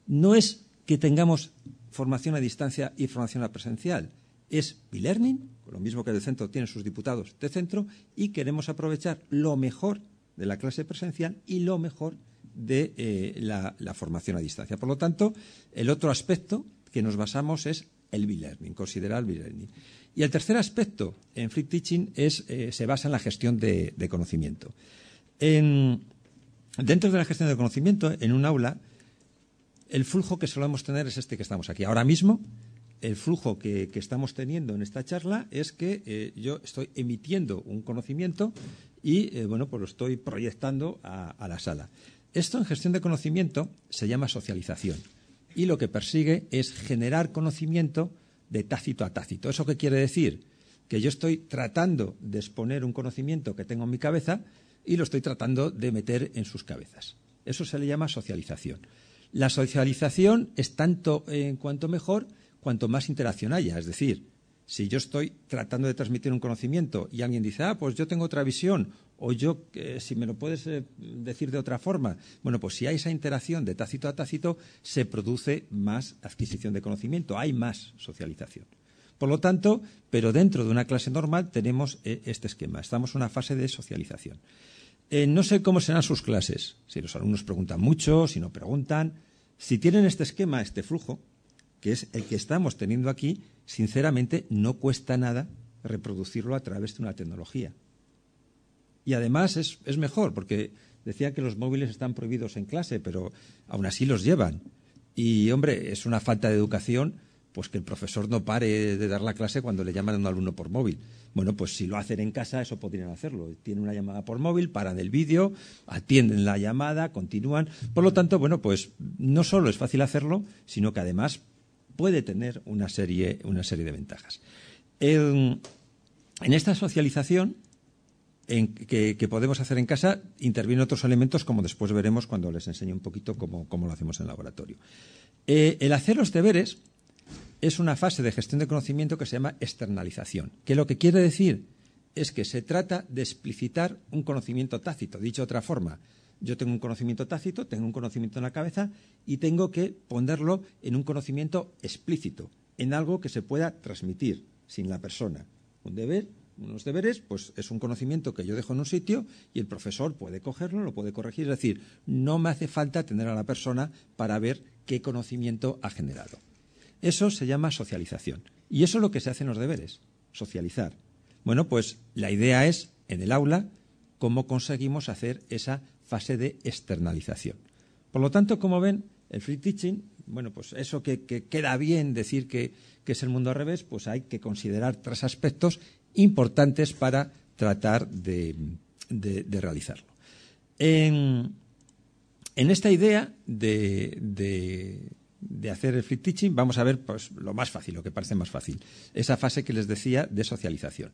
No es que tengamos formación a distancia y formación a presencial, es B-Learning, lo mismo que el centro tiene sus diputados de centro, y queremos aprovechar lo mejor de la clase presencial y lo mejor de la formación a distancia. Por lo tanto, el otro aspecto que nos basamos es el B-Learning, considerar el B-Learning. Y el tercer aspecto en Flip Teaching se basa en la gestión de conocimiento. Dentro de la gestión de conocimiento, en un aula, el flujo que solemos tener es este que estamos aquí. Ahora mismo, el flujo que estamos teniendo en esta charla es que yo estoy emitiendo un conocimiento y, pues lo estoy proyectando a la sala. Esto en gestión de conocimiento se llama socialización y lo que persigue es generar conocimiento de tácito a tácito. ¿Eso qué quiere decir? Que yo estoy tratando de exponer un conocimiento que tengo en mi cabeza y lo estoy tratando de meter en sus cabezas. Eso se le llama socialización. La socialización es tanto en cuanto mejor, cuanto más interacción haya. Es decir, si yo estoy tratando de transmitir un conocimiento y alguien dice, pues yo tengo otra visión, o yo, si me lo puedes decir de otra forma, bueno, pues si hay esa interacción de tácito a tácito, se produce más adquisición de conocimiento, hay más socialización. Por lo tanto, pero dentro de una clase normal tenemos este esquema. Estamos en una fase de socialización. No sé cómo serán sus clases, si los alumnos preguntan mucho, si no preguntan. Si tienen este esquema, este flujo, que es el que estamos teniendo aquí, sinceramente no cuesta nada reproducirlo a través de una tecnología. Y además es mejor, porque decía que los móviles están prohibidos en clase, pero aún así los llevan. Y, hombre, es una falta de educación pues que el profesor no pare de dar la clase cuando le llaman a un alumno por móvil. Bueno, pues si lo hacen en casa, eso podrían hacerlo. Tienen una llamada por móvil, paran el vídeo, atienden la llamada, continúan. Por lo tanto, bueno, pues no solo es fácil hacerlo, sino que además puede tener una serie de ventajas. En esta socialización que podemos hacer en casa, intervienen otros elementos, como después veremos cuando les enseñe un poquito cómo lo hacemos en el laboratorio. El hacer los deberes es una fase de gestión de conocimiento que se llama externalización, que lo que quiere decir es que se trata de explicitar un conocimiento tácito. Dicho de otra forma, yo tengo un conocimiento tácito, tengo un conocimiento en la cabeza y tengo que ponerlo en un conocimiento explícito, en algo que se pueda transmitir sin la persona. Unos deberes, pues es un conocimiento que yo dejo en un sitio y el profesor puede cogerlo, lo puede corregir. Es decir, no me hace falta tener a la persona para ver qué conocimiento ha generado. Eso se llama socialización. Y eso es lo que se hace en los deberes, socializar. Bueno, pues la idea es, en el aula, cómo conseguimos hacer esa fase de externalización. Por lo tanto, como ven, el Free Teaching bueno, pues eso que queda bien decir que es el mundo al revés, pues hay que considerar 3 aspectos importantes para tratar de realizarlo. En esta idea de hacer el flip teaching vamos a ver pues lo más fácil, lo que parece más fácil, esa fase que les decía de socialización.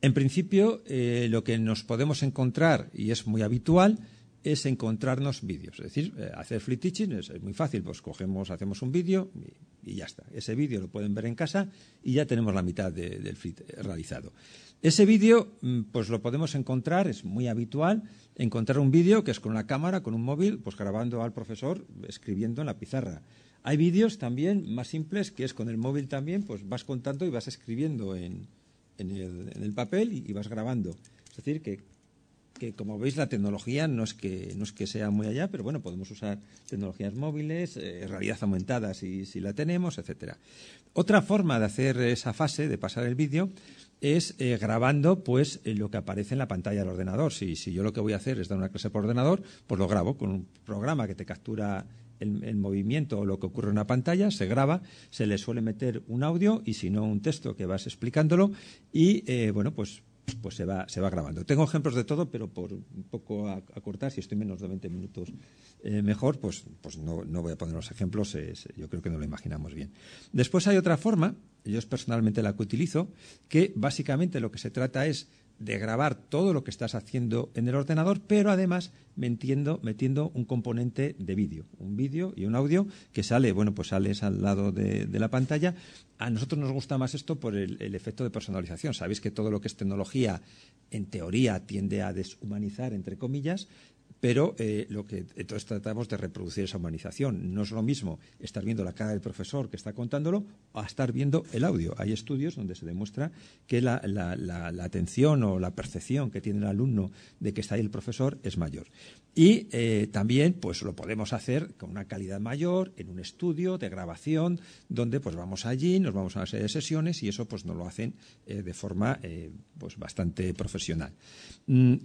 En principio, lo que nos podemos encontrar, y es muy habitual, es encontrarnos vídeos. Es decir, hacer flip teaching es muy fácil, pues hacemos un vídeo y ya está. Ese vídeo lo pueden ver en casa y ya tenemos la mitad del flip realizado. Ese vídeo, pues lo podemos encontrar, es muy habitual, encontrar un vídeo que es con una cámara, con un móvil, pues grabando al profesor, escribiendo en la pizarra. Hay vídeos también más simples, que es con el móvil también, pues vas contando y vas escribiendo en el papel y vas grabando. Es decir, que como veis la tecnología no es que sea muy allá, pero bueno, podemos usar tecnologías móviles, realidad aumentada si la tenemos, etcétera. Otra forma de hacer esa fase, de pasar el vídeo, es grabando pues lo que aparece en la pantalla del ordenador. Si yo lo que voy a hacer es dar una clase por ordenador, pues lo grabo con un programa que te captura el movimiento o lo que ocurre en una pantalla, se graba, se le suele meter un audio y si no un texto que vas explicándolo y bueno, pues se va grabando. Tengo ejemplos de todo, pero por un poco acortar, si estoy menos de 20 minutos mejor, pues no voy a poner los ejemplos, yo creo que no lo imaginamos bien. Después hay otra forma, yo es personalmente la que utilizo, que básicamente lo que se trata es de grabar todo lo que estás haciendo en el ordenador, pero además metiendo un componente de vídeo, un vídeo y un audio que sale, bueno, pues sales al lado de la pantalla. A nosotros nos gusta más esto por el efecto de personalización. Sabéis que todo lo que es tecnología, en teoría, tiende a deshumanizar, entre comillas, pero entonces tratamos de reproducir esa humanización. No es lo mismo estar viendo la cara del profesor que está contándolo a estar viendo el audio. Hay estudios donde se demuestra que la atención o la percepción que tiene el alumno de que está ahí el profesor es mayor. Y también pues lo podemos hacer con una calidad mayor en un estudio de grabación donde pues vamos allí, nos vamos a una serie de sesiones y eso pues nos lo hacen de forma pues bastante profesional.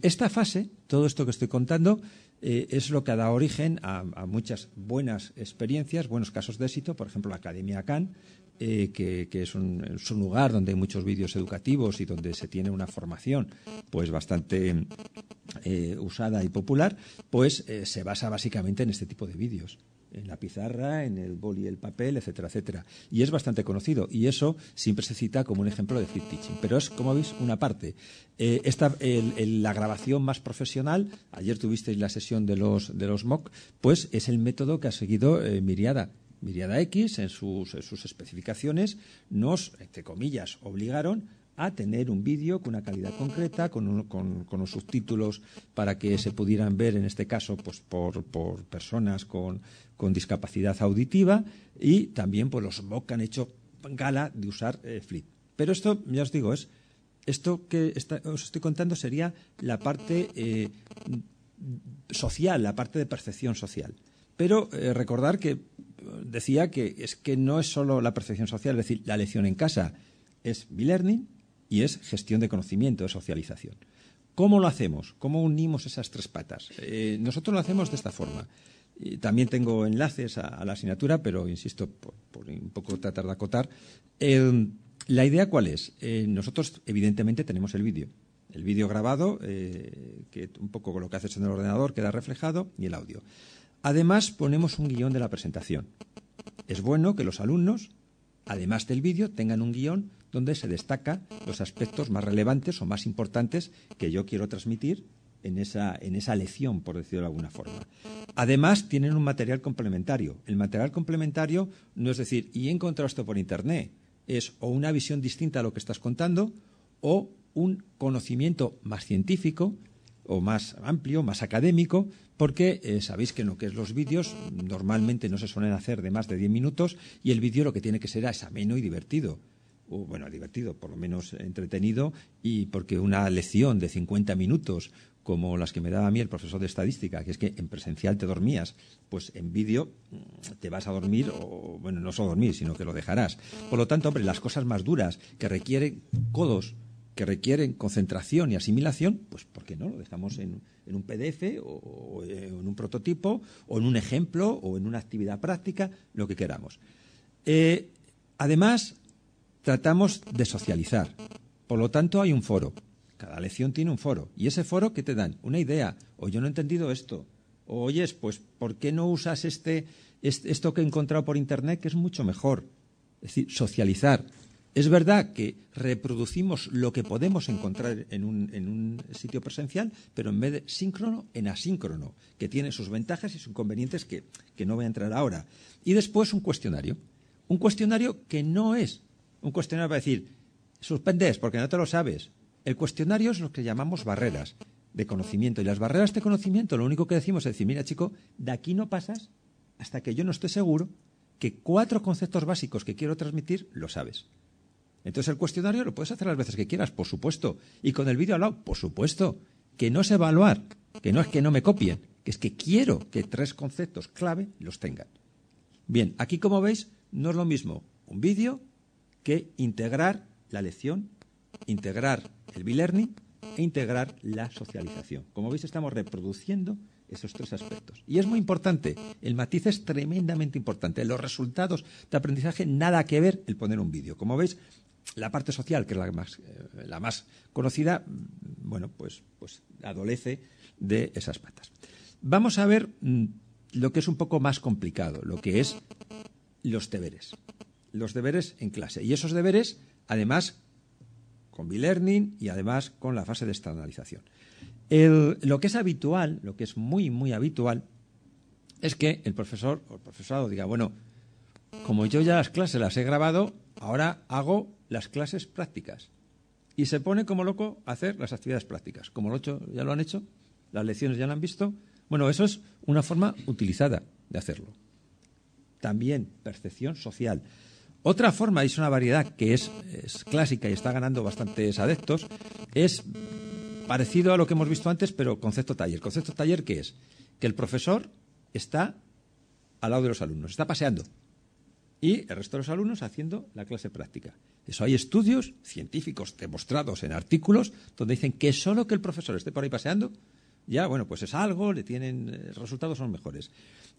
Esta fase, todo esto que estoy contando, es lo que ha dado origen a muchas buenas experiencias, buenos casos de éxito. Por ejemplo, la Academia Khan, que es un lugar donde hay muchos vídeos educativos y donde se tiene una formación pues bastante usada y popular, pues se basa básicamente en este tipo de vídeos, en la pizarra, en el boli y el papel, etcétera, etcétera. Y es bastante conocido y eso siempre se cita como un ejemplo de flip teaching. Pero es, como veis, una parte. La grabación más profesional, ayer tuvisteis la sesión de los MOOC, pues es el método que ha seguido Miriada. Miriada X, en sus especificaciones, nos, entre comillas, obligaron a tener un vídeo con una calidad concreta, con los subtítulos para que se pudieran ver, en este caso, pues por personas con discapacidad auditiva, y también pues los MOOC han hecho gala de usar Flip. Pero esto, ya os digo, esto que os estoy contando sería la parte social, la parte de percepción social. Pero recordar que decía que es que no es solo la percepción social, es decir, la lección en casa es e-learning y es gestión de conocimiento, de socialización. ¿Cómo lo hacemos? ¿Cómo unimos esas 3 patas? Nosotros lo hacemos de esta forma. También tengo enlaces a la asignatura, pero insisto, por un poco tratar de acotar. ¿La idea cuál es? Nosotros, evidentemente, tenemos el vídeo. El vídeo grabado, que un poco lo que haces en el ordenador queda reflejado, y el audio. Además, ponemos un guión de la presentación. Es bueno que los alumnos, además del vídeo, tengan un guión donde se destacan los aspectos más relevantes o más importantes que yo quiero transmitir en esa lección, por decirlo de alguna forma. Además, tienen un material complementario. El material complementario no es decir, y he encontrado esto por Internet, es o una visión distinta a lo que estás contando o un conocimiento más científico o más amplio, más académico, porque sabéis que en lo que es los vídeos normalmente no se suelen hacer de más de 10 minutos y el vídeo lo que tiene que ser es ameno y divertido. O, bueno, divertido, por lo menos entretenido, y porque una lección de 50 minutos como las que me daba a mí el profesor de estadística, que es que en presencial te dormías, pues en vídeo te vas a dormir, o bueno, no solo dormir, sino que lo dejarás. Por lo tanto, hombre, las cosas más duras que requieren codos que requieren concentración y asimilación, pues ¿por qué no? Lo dejamos en un PDF o en un prototipo o en un ejemplo o en una actividad práctica, lo que queramos. Además, tratamos de socializar. Por lo tanto, hay un foro. Cada lección tiene un foro. Y ese foro, ¿qué te dan? Una idea. O yo no he entendido esto. O oyes, pues, ¿por qué no usas esto que he encontrado por Internet, que es mucho mejor? Es decir, socializar. Es verdad que reproducimos lo que podemos encontrar en un sitio presencial, pero en vez de síncrono, en asíncrono, que tiene sus ventajas y sus inconvenientes que no voy a entrar ahora. Y después un cuestionario. Un cuestionario que no es un cuestionario para decir, suspendes porque no te lo sabes. El cuestionario es lo que llamamos barreras de conocimiento. Y las barreras de conocimiento, lo único que decimos es decir, mira, chico, de aquí no pasas hasta que yo no esté seguro que 4 conceptos básicos que quiero transmitir lo sabes. Entonces el cuestionario lo puedes hacer las veces que quieras, por supuesto. Y con el vídeo al lado, por supuesto. Que no es evaluar, que no es que no me copien, que es que quiero que 3 conceptos clave los tengan. Bien, aquí como veis, no es lo mismo un vídeo que integrar la lección, integrar el e-learning e integrar la socialización. Como veis, estamos reproduciendo esos 3 aspectos. Y es muy importante, el matiz es tremendamente importante. Los resultados de aprendizaje, nada que ver el poner un vídeo. Como veis, la parte social, que es la más conocida, bueno, pues adolece de esas patas. Vamos a ver lo que es un poco más complicado, lo que es los deberes. Los deberes en clase. Y esos deberes, además, con e-learning y además con la fase de externalización. Lo que es habitual, lo que es muy, muy habitual, es que el profesor o el profesorado diga, bueno, como yo ya las clases las he grabado, ahora hago las clases prácticas. Y se pone como loco a hacer las actividades prácticas. Como ya lo han hecho, las lecciones ya lo han visto. Bueno, eso es una forma utilizada de hacerlo. También percepción social. Otra forma, y es una variedad que es clásica y está ganando bastantes adeptos, es parecido a lo que hemos visto antes, pero concepto taller. ¿Concepto taller qué es? Que el profesor está al lado de los alumnos, está paseando. Y el resto de los alumnos haciendo la clase práctica. Eso hay estudios científicos demostrados en artículos donde dicen que solo que el profesor esté por ahí paseando, ya, bueno, pues es algo, los resultados son mejores.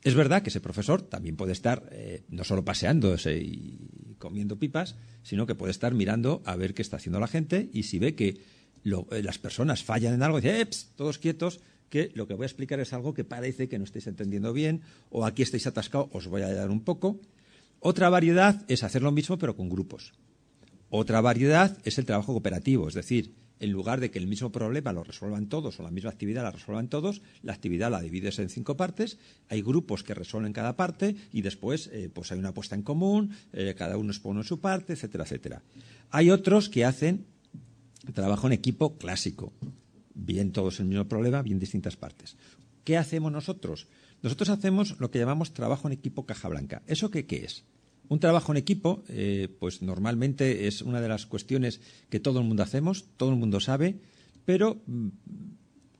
Es verdad que ese profesor también puede estar no solo paseándose y comiendo pipas, sino que puede estar mirando a ver qué está haciendo la gente y si ve que las personas fallan en algo, dice, todos quietos, que lo que voy a explicar es algo que parece que no estáis entendiendo bien o aquí estáis atascados, os voy a ayudar un poco. Otra variedad es hacer lo mismo pero con grupos. Otra variedad es el trabajo cooperativo, es decir, en lugar de que el mismo problema lo resuelvan todos o la misma actividad la resuelvan todos, la actividad la divides en 5 partes, hay grupos que resuelven cada parte y después pues hay una puesta en común, cada uno expone en su parte, etcétera, etcétera. Hay otros que hacen trabajo en equipo clásico, bien todos el mismo problema, bien distintas partes. ¿Qué hacemos nosotros? Nosotros hacemos lo que llamamos trabajo en equipo caja blanca. ¿Eso qué es? Un trabajo en equipo, pues normalmente es una de las cuestiones que todo el mundo hacemos, todo el mundo sabe, pero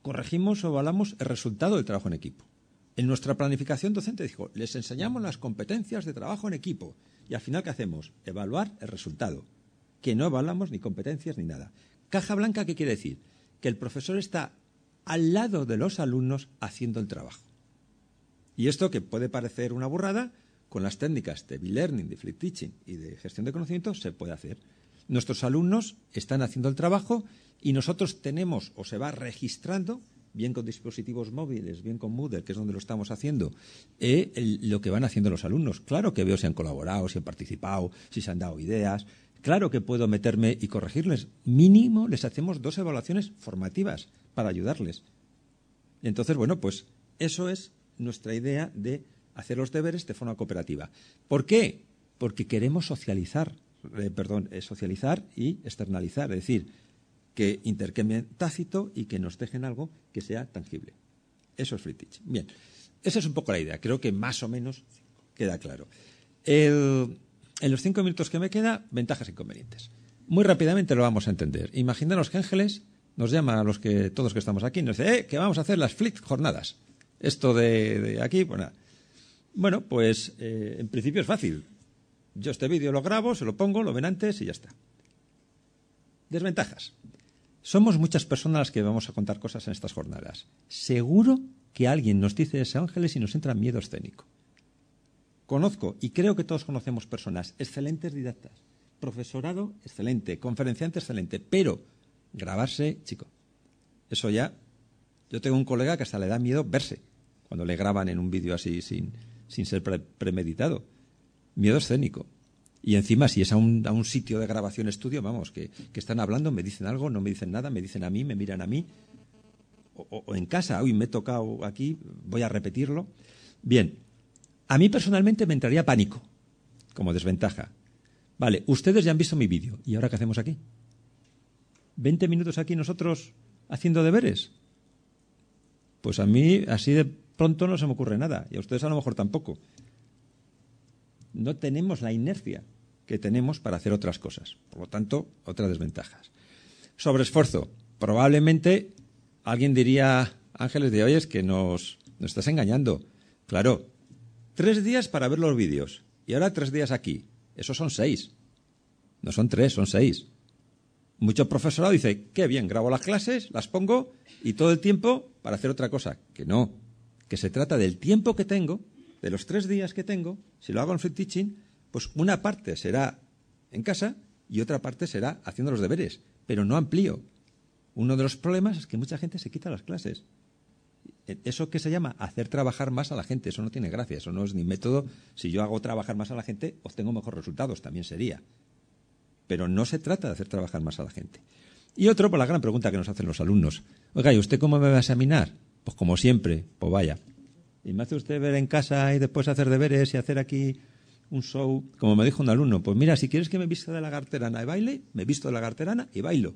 corregimos o evaluamos el resultado del trabajo en equipo. En nuestra planificación docente dijo, les enseñamos las competencias de trabajo en equipo y al final ¿qué hacemos? Evaluar el resultado, que no evaluamos ni competencias ni nada. Caja blanca, ¿qué quiere decir? Que el profesor está al lado de los alumnos haciendo el trabajo. Y esto que puede parecer una burrada, con las técnicas de e-learning, de flip teaching y de gestión de conocimiento se puede hacer. Nuestros alumnos están haciendo el trabajo y nosotros tenemos o se va registrando, bien con dispositivos móviles, bien con Moodle, que es donde lo estamos haciendo, lo que van haciendo los alumnos. Claro que veo si han colaborado, si han participado, si se han dado ideas. Claro que puedo meterme y corregirles. Mínimo les hacemos 2 evaluaciones formativas para ayudarles. Entonces, bueno, pues eso es nuestra idea de hacer los deberes de forma cooperativa. ¿Por qué? Porque queremos socializar y externalizar, es decir, que intercambien tácito y que nos dejen algo que sea tangible. Eso es free teaching. Bien, esa es un poco la idea. Creo que más o menos queda claro. En los 5 minutos que me queda, ventajas e inconvenientes. Muy rápidamente lo vamos a entender. Imaginaros que Ángeles nos llama a todos que estamos aquí y nos dice que vamos a hacer las flip jornadas. Esto de aquí, pues nada. Bueno, pues en principio es fácil. Yo este vídeo lo grabo, se lo pongo, lo ven antes y ya está. Desventajas. Somos muchas personas las que vamos a contar cosas en estas jornadas. Seguro que alguien nos dice ese Ángeles y nos entra miedo escénico. Conozco, y creo que todos conocemos personas excelentes didactas, profesorado excelente, conferenciante excelente, pero grabarse, chico, eso ya... Yo tengo un colega que hasta le da miedo verse cuando le graban en un vídeo así sin ser premeditado. Miedo escénico. Y encima, si es a un sitio de grabación estudio, vamos, que están hablando, me dicen algo, no me dicen nada, me dicen a mí, me miran a mí. O en casa, hoy me he tocado aquí, voy a repetirlo. Bien, a mí personalmente me entraría pánico como desventaja. Vale, ustedes ya han visto mi vídeo. ¿Y ahora qué hacemos aquí? ¿20 minutos aquí nosotros haciendo deberes? Pues a mí así de pronto no se me ocurre nada. Y a ustedes a lo mejor tampoco. No tenemos la inercia que tenemos para hacer otras cosas. Por lo tanto, otras desventajas. Sobreesfuerzo. Probablemente alguien diría, Ángeles, oye, es que nos estás engañando. Claro, 3 días para ver los vídeos y ahora 3 días aquí. Esos son 6. No son 3, son 6. Mucho profesorado dice, qué bien, grabo las clases, las pongo y todo el tiempo para hacer otra cosa. Que no, que se trata del tiempo que tengo, de los 3 días que tengo. Si lo hago en Flip Teaching, pues una parte será en casa y otra parte será haciendo los deberes, pero no amplío. Uno de los problemas es que mucha gente se quita las clases. Eso que se llama hacer trabajar más a la gente, eso no tiene gracia, eso no es ni método. Si yo hago trabajar más a la gente, obtengo mejores resultados, también sería. Pero no se trata de hacer trabajar más a la gente. Y otro, por la gran pregunta que nos hacen los alumnos. Oiga, ¿y usted cómo me va a examinar? Pues como siempre, pues vaya. ¿Y me hace usted ver en casa y después hacer deberes y hacer aquí un show? Como me dijo un alumno, pues mira, si quieres que me vista de lagarterana y baile, me visto de lagarterana y bailo.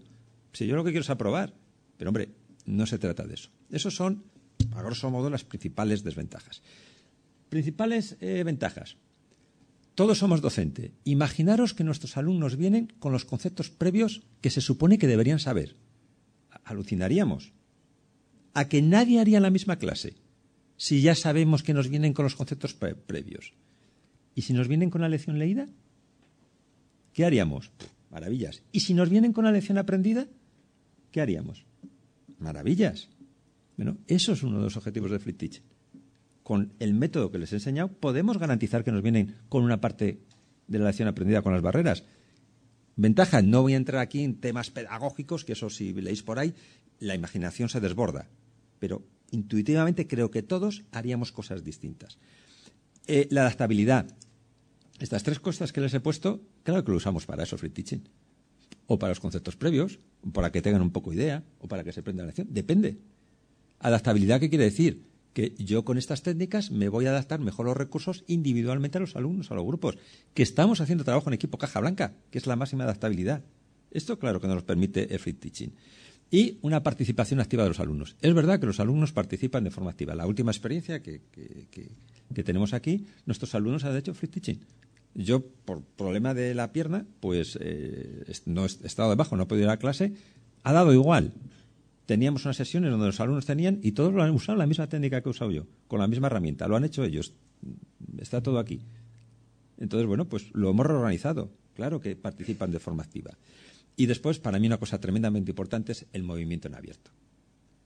Si yo lo que quiero es aprobar. Pero hombre, no se trata de eso. Esos son, a grosso modo, las principales desventajas. Principales ventajas. Todos somos docentes. Imaginaros que nuestros alumnos vienen con los conceptos previos que se supone que deberían saber. Alucinaríamos. ¿A que nadie haría la misma clase si ya sabemos que nos vienen con los conceptos previos? ¿Y si nos vienen con la lección leída? ¿Qué haríamos? Maravillas. ¿Y si nos vienen con la lección aprendida? ¿Qué haríamos? Maravillas. Bueno, eso es uno de los objetivos de Flip Teaching. Con el método que les he enseñado, podemos garantizar que nos vienen con una parte de la lección aprendida con las barreras. Ventaja, no voy a entrar aquí en temas pedagógicos, que eso si leéis por ahí, la imaginación se desborda. Pero intuitivamente creo que todos haríamos cosas distintas. La adaptabilidad. Estas 3 cosas que les he puesto, claro que lo usamos para eso, Flip Teaching. O para los conceptos previos, o para que tengan un poco idea, o para que se aprendan la lección. Depende. Adaptabilidad, ¿qué quiere decir? Que yo con estas técnicas me voy a adaptar mejor los recursos individualmente a los alumnos, a los grupos. Que estamos haciendo trabajo en equipo caja blanca, que es la máxima adaptabilidad. Esto, claro, que nos lo permite el Flip Teaching. Y una participación activa de los alumnos. Es verdad que los alumnos participan de forma activa. La última experiencia que tenemos aquí, nuestros alumnos han hecho Flip Teaching. Yo, por problema de la pierna, pues no he estado debajo, no he podido ir a clase, ha dado igual. Teníamos unas sesiones donde los alumnos tenían y todos lo han usado la misma técnica que he usado yo, con la misma herramienta. Lo han hecho ellos. Está todo aquí. Entonces, bueno, pues lo hemos reorganizado. Claro que participan de forma activa. Y después, para mí una cosa tremendamente importante es el movimiento en abierto.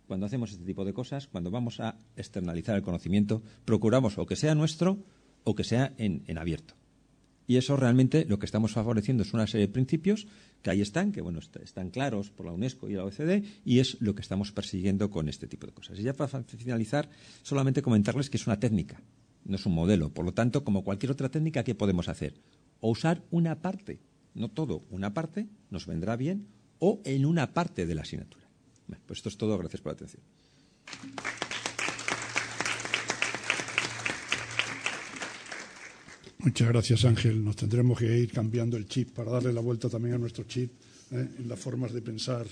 Cuando hacemos este tipo de cosas, cuando vamos a externalizar el conocimiento, procuramos o que sea nuestro o que sea en abierto. Y eso realmente lo que estamos favoreciendo es una serie de principios que ahí están, que bueno, están claros por la UNESCO y la OECD, y es lo que estamos persiguiendo con este tipo de cosas. Y ya para finalizar, solamente comentarles que es una técnica, no es un modelo. Por lo tanto, como cualquier otra técnica, ¿qué podemos hacer? O usar una parte, no todo, una parte nos vendrá bien, o en una parte de la asignatura. Bueno, pues esto es todo. Gracias por la atención. Muchas gracias, Ángel. Nos tendremos que ir cambiando el chip para darle la vuelta también a nuestro chip en las formas de pensar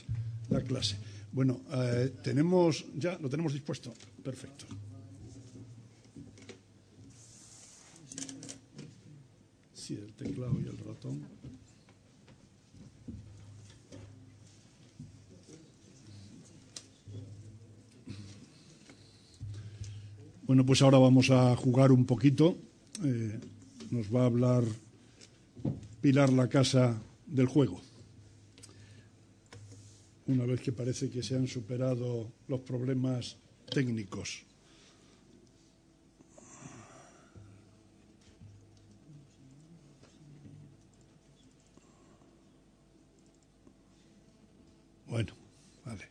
la clase. Bueno, ya lo tenemos dispuesto. Perfecto. Sí, el teclado y el ratón. Bueno, pues ahora vamos a jugar un poquito. Nos va a hablar Pilar Lacasa del juego. una vez que parece que se han superado los problemas técnicos. Bueno, vale.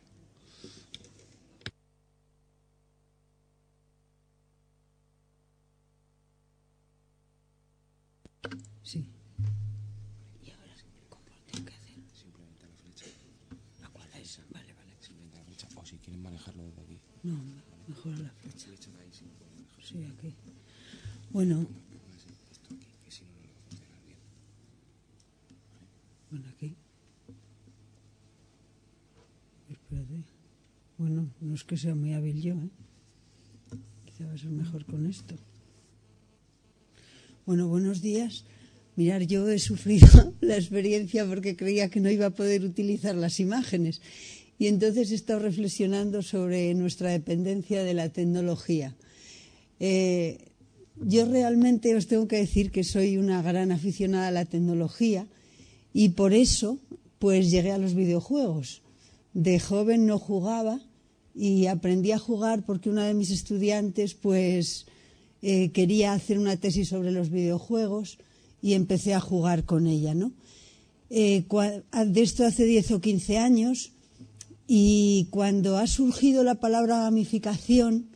Sí. ¿Y ahora cómo tengo que hacer? Simplemente la flecha. ¿La cuál es? Vale, vale. Simplemente la flecha. O si quieren manejarlo desde aquí. No, mejor la flecha. Ahí sí lo pueden manejar. Sí, aquí. Bueno. Esto aquí, que si no, no lo va a funcionar bien. Bueno, aquí. Espérate. Bueno, no es que sea muy hábil yo, ¿eh? Quizá va a ser mejor con esto. Bueno, buenos días. Mirad, yo he sufrido la experiencia porque creía que no iba a poder utilizar las imágenes. Y entonces he estado reflexionando sobre nuestra dependencia de la tecnología. Yo realmente os tengo que decir que soy una gran aficionada a la tecnología y por eso pues llegué a los videojuegos. De joven no jugaba y aprendí a jugar porque una de mis estudiantes pues quería hacer una tesis sobre los videojuegos y empecé a jugar con ella, ¿no? De esto hace 10 o 15 años y cuando ha surgido la palabra gamificación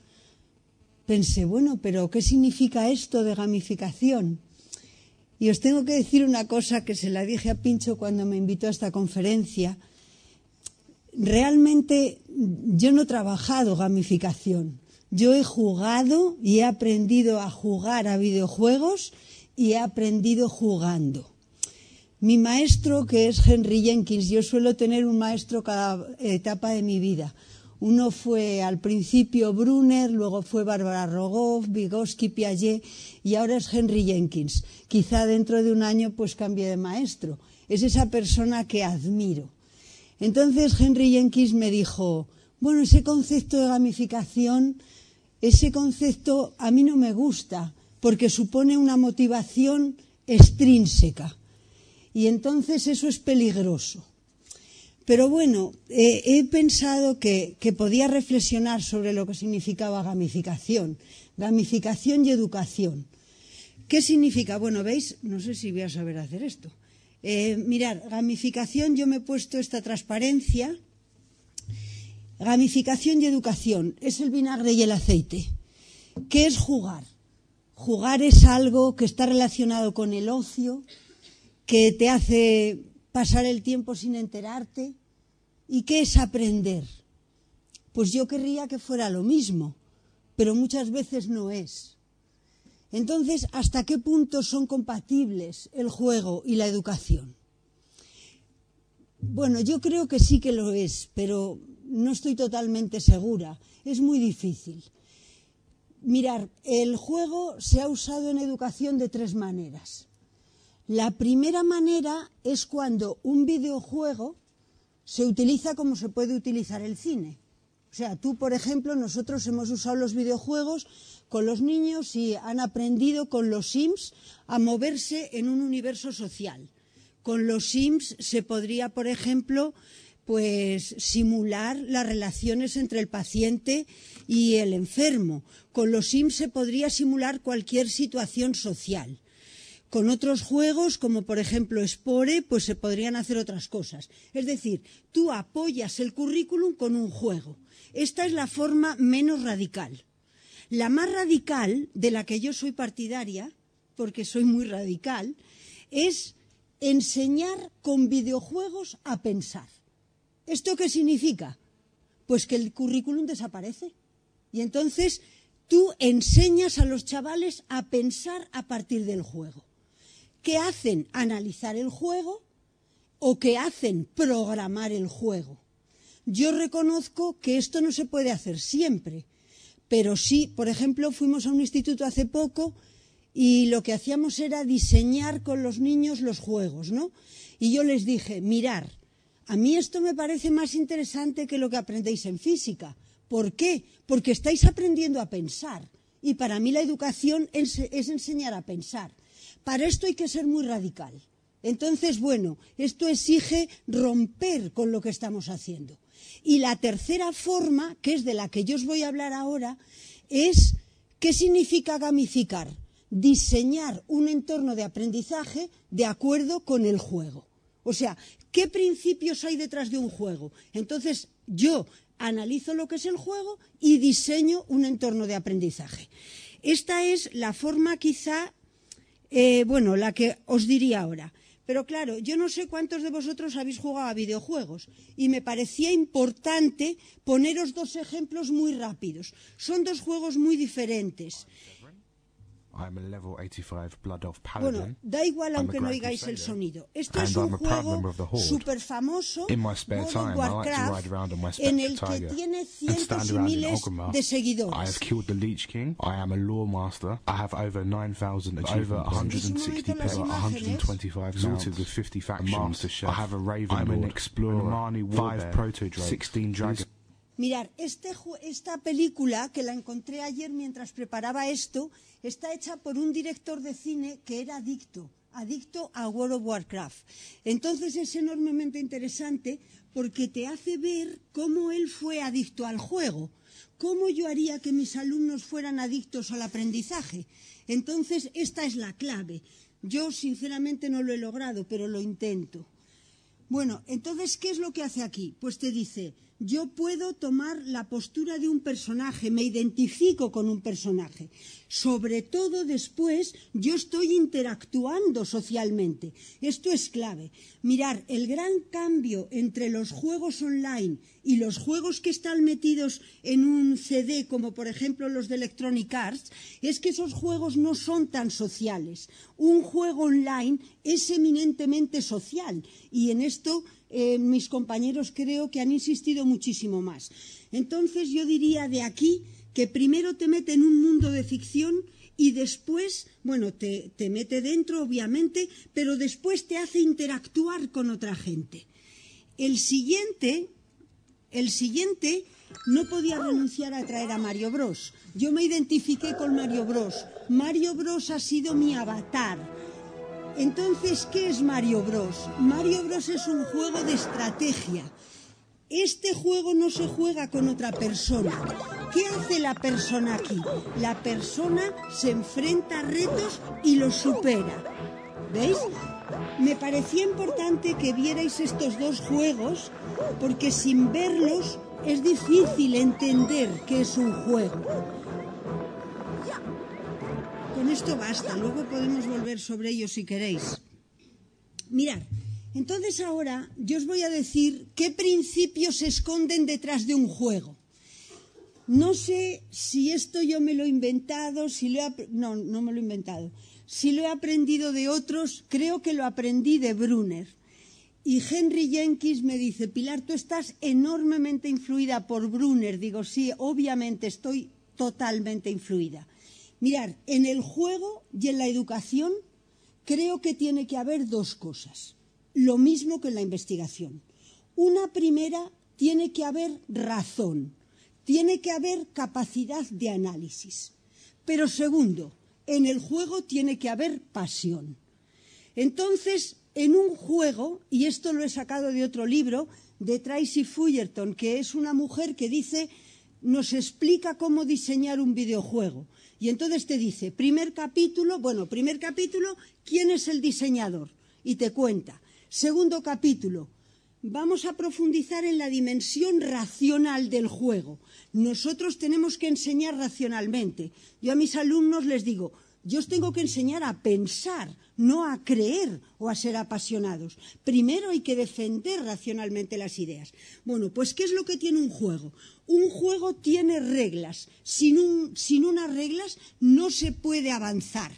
pensé, bueno, pero ¿qué significa esto de gamificación? Y os tengo que decir una cosa que se la dije a Pincho cuando me invitó a esta conferencia. Realmente yo no he trabajado gamificación. Yo he jugado y he aprendido a jugar a videojuegos y he aprendido jugando. Mi maestro, que es Henry Jenkins, yo suelo tener un maestro cada etapa de mi vida. Uno fue al principio Brunner, luego fue Barbara Rogoff, Vygotsky, Piaget y ahora es Henry Jenkins. Quizá dentro de un año pues cambie de maestro. Es esa persona que admiro. Entonces Henry Jenkins me dijo, bueno, ese concepto de gamificación, ese concepto a mí no me gusta porque supone una motivación extrínseca y entonces eso es peligroso. Pero bueno, he pensado que podía reflexionar sobre lo que significaba gamificación y educación. ¿Qué significa? Bueno, ¿veis? No sé si voy a saber hacer esto. Mirad, gamificación, yo me he puesto esta transparencia. Gamificación y educación, es el vinagre y el aceite. ¿Qué es jugar? Jugar es algo que está relacionado con el ocio, que te hace pasar el tiempo sin enterarte. ¿Y qué es aprender? Pues yo querría que fuera lo mismo, pero muchas veces no es. Entonces, ¿hasta qué punto son compatibles el juego y la educación? Bueno, yo creo que sí que lo es, pero no estoy totalmente segura. Es muy difícil. Mirad, el juego se ha usado en educación de 3 maneras. La primera manera es cuando un videojuego se utiliza como se puede utilizar el cine. O sea, tú, por ejemplo, nosotros hemos usado los videojuegos con los niños y han aprendido con los Sims a moverse en un universo social. Con los Sims se podría, por ejemplo, pues simular las relaciones entre el paciente y el enfermo. Con los Sims se podría simular cualquier situación social. Con otros juegos, como por ejemplo Spore, pues se podrían hacer otras cosas. Es decir, tú apoyas el currículum con un juego. Esta es la forma menos radical. La más radical, de la que yo soy partidaria, porque soy muy radical, es enseñar con videojuegos a pensar. ¿Esto qué significa? Pues que el currículum desaparece. Y entonces tú enseñas a los chavales a pensar a partir del juego. ¿Qué hacen? Analizar el juego o qué hacen? Programar el juego. Yo reconozco que esto no se puede hacer siempre, pero sí, por ejemplo, fuimos a un instituto hace poco y lo que hacíamos era diseñar con los niños los juegos, ¿no? Y yo les dije, mirar, a mí esto me parece más interesante que lo que aprendéis en física. ¿Por qué? Porque estáis aprendiendo a pensar y para mí la educación es enseñar a pensar. Para esto hay que ser muy radical. Entonces, bueno, esto exige romper con lo que estamos haciendo. Y la tercera forma, que es de la que yo os voy a hablar ahora, es ¿qué significa gamificar? Diseñar un entorno de aprendizaje de acuerdo con el juego. O sea, ¿qué principios hay detrás de un juego? Entonces, yo analizo lo que es el juego y diseño un entorno de aprendizaje. Esta es la forma quizá, la que os diría ahora. Pero claro, yo no sé cuántos de vosotros habéis jugado a videojuegos y me parecía importante poneros dos ejemplos muy rápidos. Son dos juegos muy diferentes. I'm a level 85 Blood Elf Paladin. Bueno, da igual aunque no oigáis el sonido. Esto es un juego súper famoso, World of Warcraft, en el que tiene cientos y miles de seguidores. I have killed the Lich King. I am a lore master. I have over 9,000 over 160 players, 125 exalted with 50 factions to show. I have a Raven Lord. I'm an explorer. 5 proto-drones. 16 dragons. Mirad, esta película, que la encontré ayer mientras preparaba esto, está hecha por un director de cine que era adicto a World of Warcraft. Entonces es enormemente interesante porque te hace ver cómo él fue adicto al juego, cómo yo haría que mis alumnos fueran adictos al aprendizaje. Entonces esta es la clave. Yo sinceramente no lo he logrado, pero lo intento. Bueno, entonces, ¿qué es lo que hace aquí? Pues te dice, yo puedo tomar la postura de un personaje, me identifico con un personaje. Sobre todo después, yo estoy interactuando socialmente. Esto es clave. Mirar, el gran cambio entre los juegos online y los juegos que están metidos en un CD, como por ejemplo los de Electronic Arts, es que esos juegos no son tan sociales. Un juego online es eminentemente social y en esto mis compañeros creo que han insistido muchísimo más. Entonces yo diría de aquí que primero te mete en un mundo de ficción y después, bueno, te mete dentro obviamente, pero después te hace interactuar con otra gente. El siguiente no podía renunciar a traer a Mario Bros. Yo me identifiqué con Mario Bros. Mario Bros ha sido mi avatar. Entonces, ¿qué es Mario Bros? Mario Bros es un juego de estrategia. Este juego no se juega con otra persona. ¿Qué hace la persona aquí? La persona se enfrenta a retos y los supera. ¿Veis? Me parecía importante que vierais estos dos juegos porque sin verlos es difícil entender qué es un juego. Con esto basta, luego podemos volver sobre ello si queréis. Mirad, entonces ahora yo os voy a decir qué principios se esconden detrás de un juego. No sé si esto yo me lo he inventado, no me lo he inventado. Si lo he aprendido de otros, creo que lo aprendí de Brunner. Y Henry Jenkins me dice, Pilar, tú estás enormemente influida por Brunner. Digo, sí, obviamente estoy totalmente influida. Mirad, en el juego y en la educación creo que tiene que haber dos cosas, lo mismo que en la investigación. Una primera, tiene que haber razón, tiene que haber capacidad de análisis. Pero segundo, en el juego tiene que haber pasión. Entonces, en un juego, y esto lo he sacado de otro libro, de Tracy Fullerton, que es una mujer que dice, nos explica cómo diseñar un videojuego. Y entonces te dice, primer capítulo, ¿quién es el diseñador? Y te cuenta. Segundo capítulo, vamos a profundizar en la dimensión racional del juego. Nosotros tenemos que enseñar racionalmente. Yo a mis alumnos les digo, yo os tengo que enseñar a pensar, no a creer o a ser apasionados. Primero hay que defender racionalmente las ideas. Bueno, pues ¿qué es lo que tiene un juego? Un juego tiene reglas. Sin unas reglas no se puede avanzar.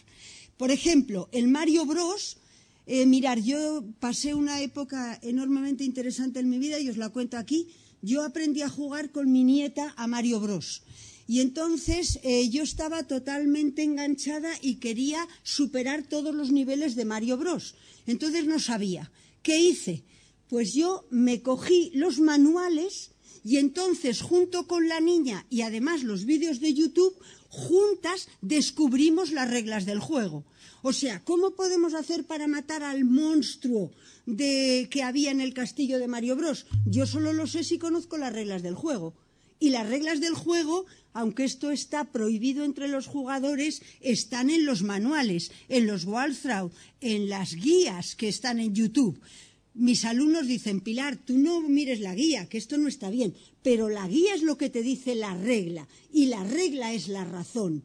Por ejemplo, el Mario Bros. Mirad, yo pasé una época enormemente interesante en mi vida y os la cuento aquí. Yo aprendí a jugar con mi nieta a Mario Bros. Y entonces yo estaba totalmente enganchada y quería superar todos los niveles de Mario Bros. Entonces no sabía. ¿Qué hice? Pues yo me cogí los manuales Y entonces, junto con la niña y además los vídeos de YouTube, juntas descubrimos las reglas del juego. O sea, ¿cómo podemos hacer para matar al monstruo que había en el castillo de Mario Bros? Yo solo lo sé si conozco las reglas del juego. Y las reglas del juego, aunque esto está prohibido entre los jugadores, están en los manuales, en los walkthrough, en las guías que están en YouTube. Mis alumnos dicen, Pilar, tú no mires la guía, que esto no está bien, pero la guía es lo que te dice la regla, y la regla es la razón.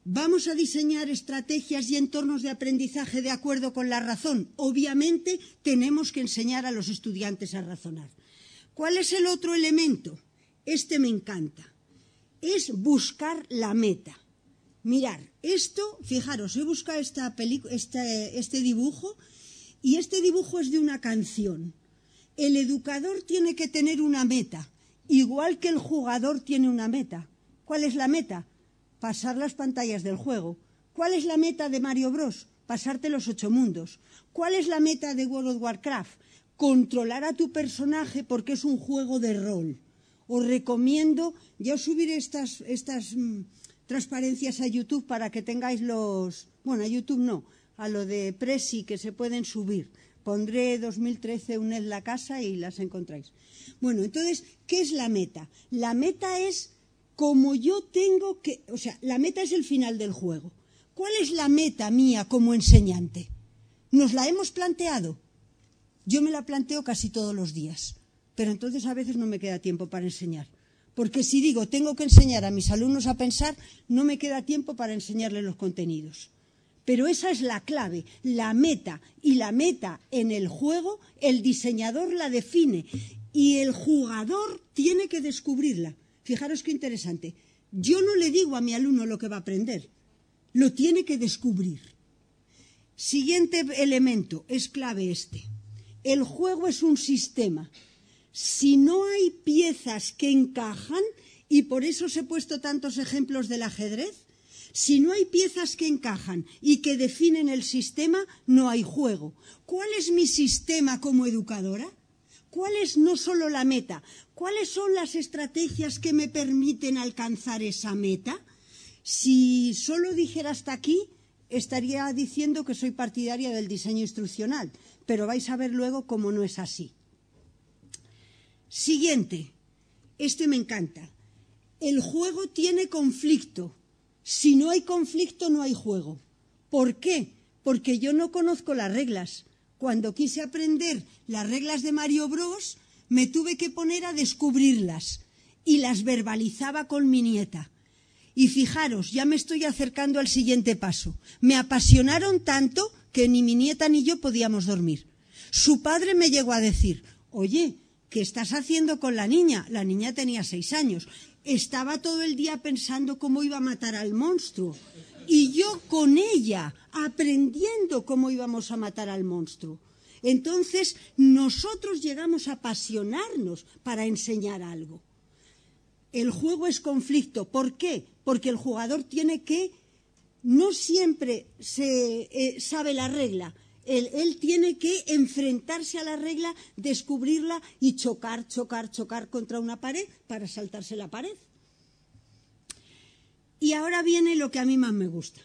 ¿Vamos a diseñar estrategias y entornos de aprendizaje de acuerdo con la razón? Obviamente tenemos que enseñar a los estudiantes a razonar. ¿Cuál es el otro elemento? Este me encanta. Es buscar la meta. Mirad, esto, fijaros, he buscado este dibujo, y este dibujo es de una canción. El educador tiene que tener una meta, igual que el jugador tiene una meta. ¿Cuál es la meta? Pasar las pantallas del juego. ¿Cuál es la meta de Mario Bros? Pasarte los 8 mundos. ¿Cuál es la meta de World of Warcraft? Controlar a tu personaje porque es un juego de rol. Os recomiendo, ya os subiré estas transparencias a YouTube para que tengáis bueno, a YouTube no, a lo de Prezi que se pueden subir. Pondré 2013 UNED la casa y las encontráis. Bueno, entonces, ¿qué es la meta? La meta es como yo tengo que... O sea, la meta es el final del juego. ¿Cuál es la meta mía como enseñante? ¿Nos la hemos planteado? Yo me la planteo casi todos los días, pero entonces a veces no me queda tiempo para enseñar. Porque si digo, tengo que enseñar a mis alumnos a pensar, no me queda tiempo para enseñarles los contenidos. Pero esa es la clave, la meta. Y la meta en el juego, el diseñador la define y el jugador tiene que descubrirla. Fijaros qué interesante. Yo no le digo a mi alumno lo que va a aprender, lo tiene que descubrir. Siguiente elemento, es clave este. El juego es un sistema. Si no hay piezas que encajan, y por eso os he puesto tantos ejemplos del ajedrez, si no hay piezas que encajan y que definen el sistema, no hay juego. ¿Cuál es mi sistema como educadora? ¿Cuál es no solo la meta? ¿Cuáles son las estrategias que me permiten alcanzar esa meta? Si solo dijera hasta aquí, estaría diciendo que soy partidaria del diseño instruccional, pero vais a ver luego cómo no es así. Siguiente, este me encanta. El juego tiene conflicto. Si no hay conflicto, no hay juego. ¿Por qué? Porque yo no conozco las reglas. Cuando quise aprender las reglas de Mario Bros, me tuve que poner a descubrirlas y las verbalizaba con mi nieta. Y fijaros, ya me estoy acercando al siguiente paso. Me apasionaron tanto que ni mi nieta ni yo podíamos dormir. Su padre me llegó a decir, oye, ¿qué estás haciendo con la niña? La niña tenía 6 años. Estaba todo el día pensando cómo iba a matar al monstruo. Y yo con ella, aprendiendo cómo íbamos a matar al monstruo. Entonces, nosotros llegamos a apasionarnos para enseñar algo. El juego es conflicto. ¿Por qué? Porque el jugador tiene que... No siempre sabe la regla. Él tiene que enfrentarse a la regla, descubrirla y chocar contra una pared para saltarse la pared. Y ahora viene lo que a mí más me gusta.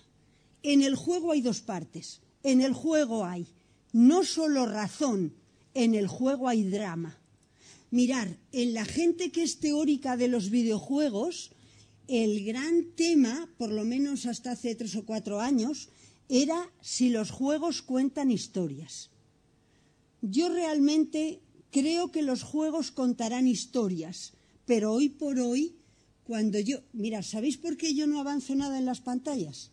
En el juego hay 2 partes. En el juego hay no solo razón, en el juego hay drama. Mirar, en la gente que es teórica de los videojuegos, el gran tema, por lo menos hasta hace 3 o 4 años, era si los juegos cuentan historias. Yo realmente creo que los juegos contarán historias, pero hoy por hoy, Mirad, ¿sabéis por qué yo no avanzo nada en las pantallas?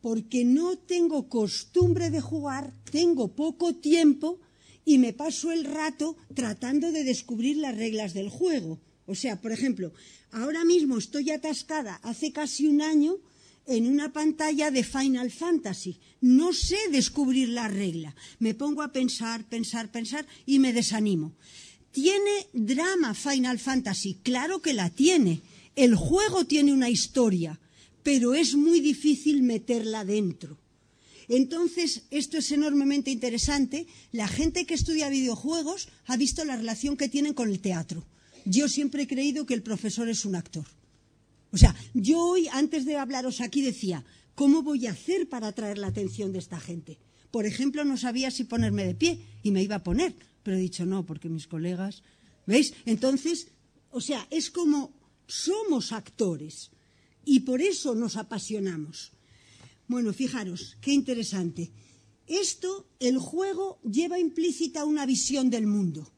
Porque no tengo costumbre de jugar, tengo poco tiempo y me paso el rato tratando de descubrir las reglas del juego. O sea, por ejemplo, ahora mismo estoy atascada hace casi un año en una pantalla de Final Fantasy. No sé descubrir la regla. Me pongo a pensar y me desanimo. ¿Tiene drama Final Fantasy? Claro que la tiene. El juego tiene una historia, pero es muy difícil meterla dentro. Entonces, esto es enormemente interesante. La gente que estudia videojuegos ha visto la relación que tienen con el teatro. Yo siempre he creído que el profesor es un actor. O sea, yo hoy, antes de hablaros aquí, decía, ¿cómo voy a hacer para atraer la atención de esta gente? Por ejemplo, no sabía si ponerme de pie y me iba a poner, pero he dicho no, porque mis colegas... ¿Veis? Entonces, o sea, es como somos actores y por eso nos apasionamos. Bueno, fijaros, qué interesante. Esto, el juego, lleva implícita una visión del mundo.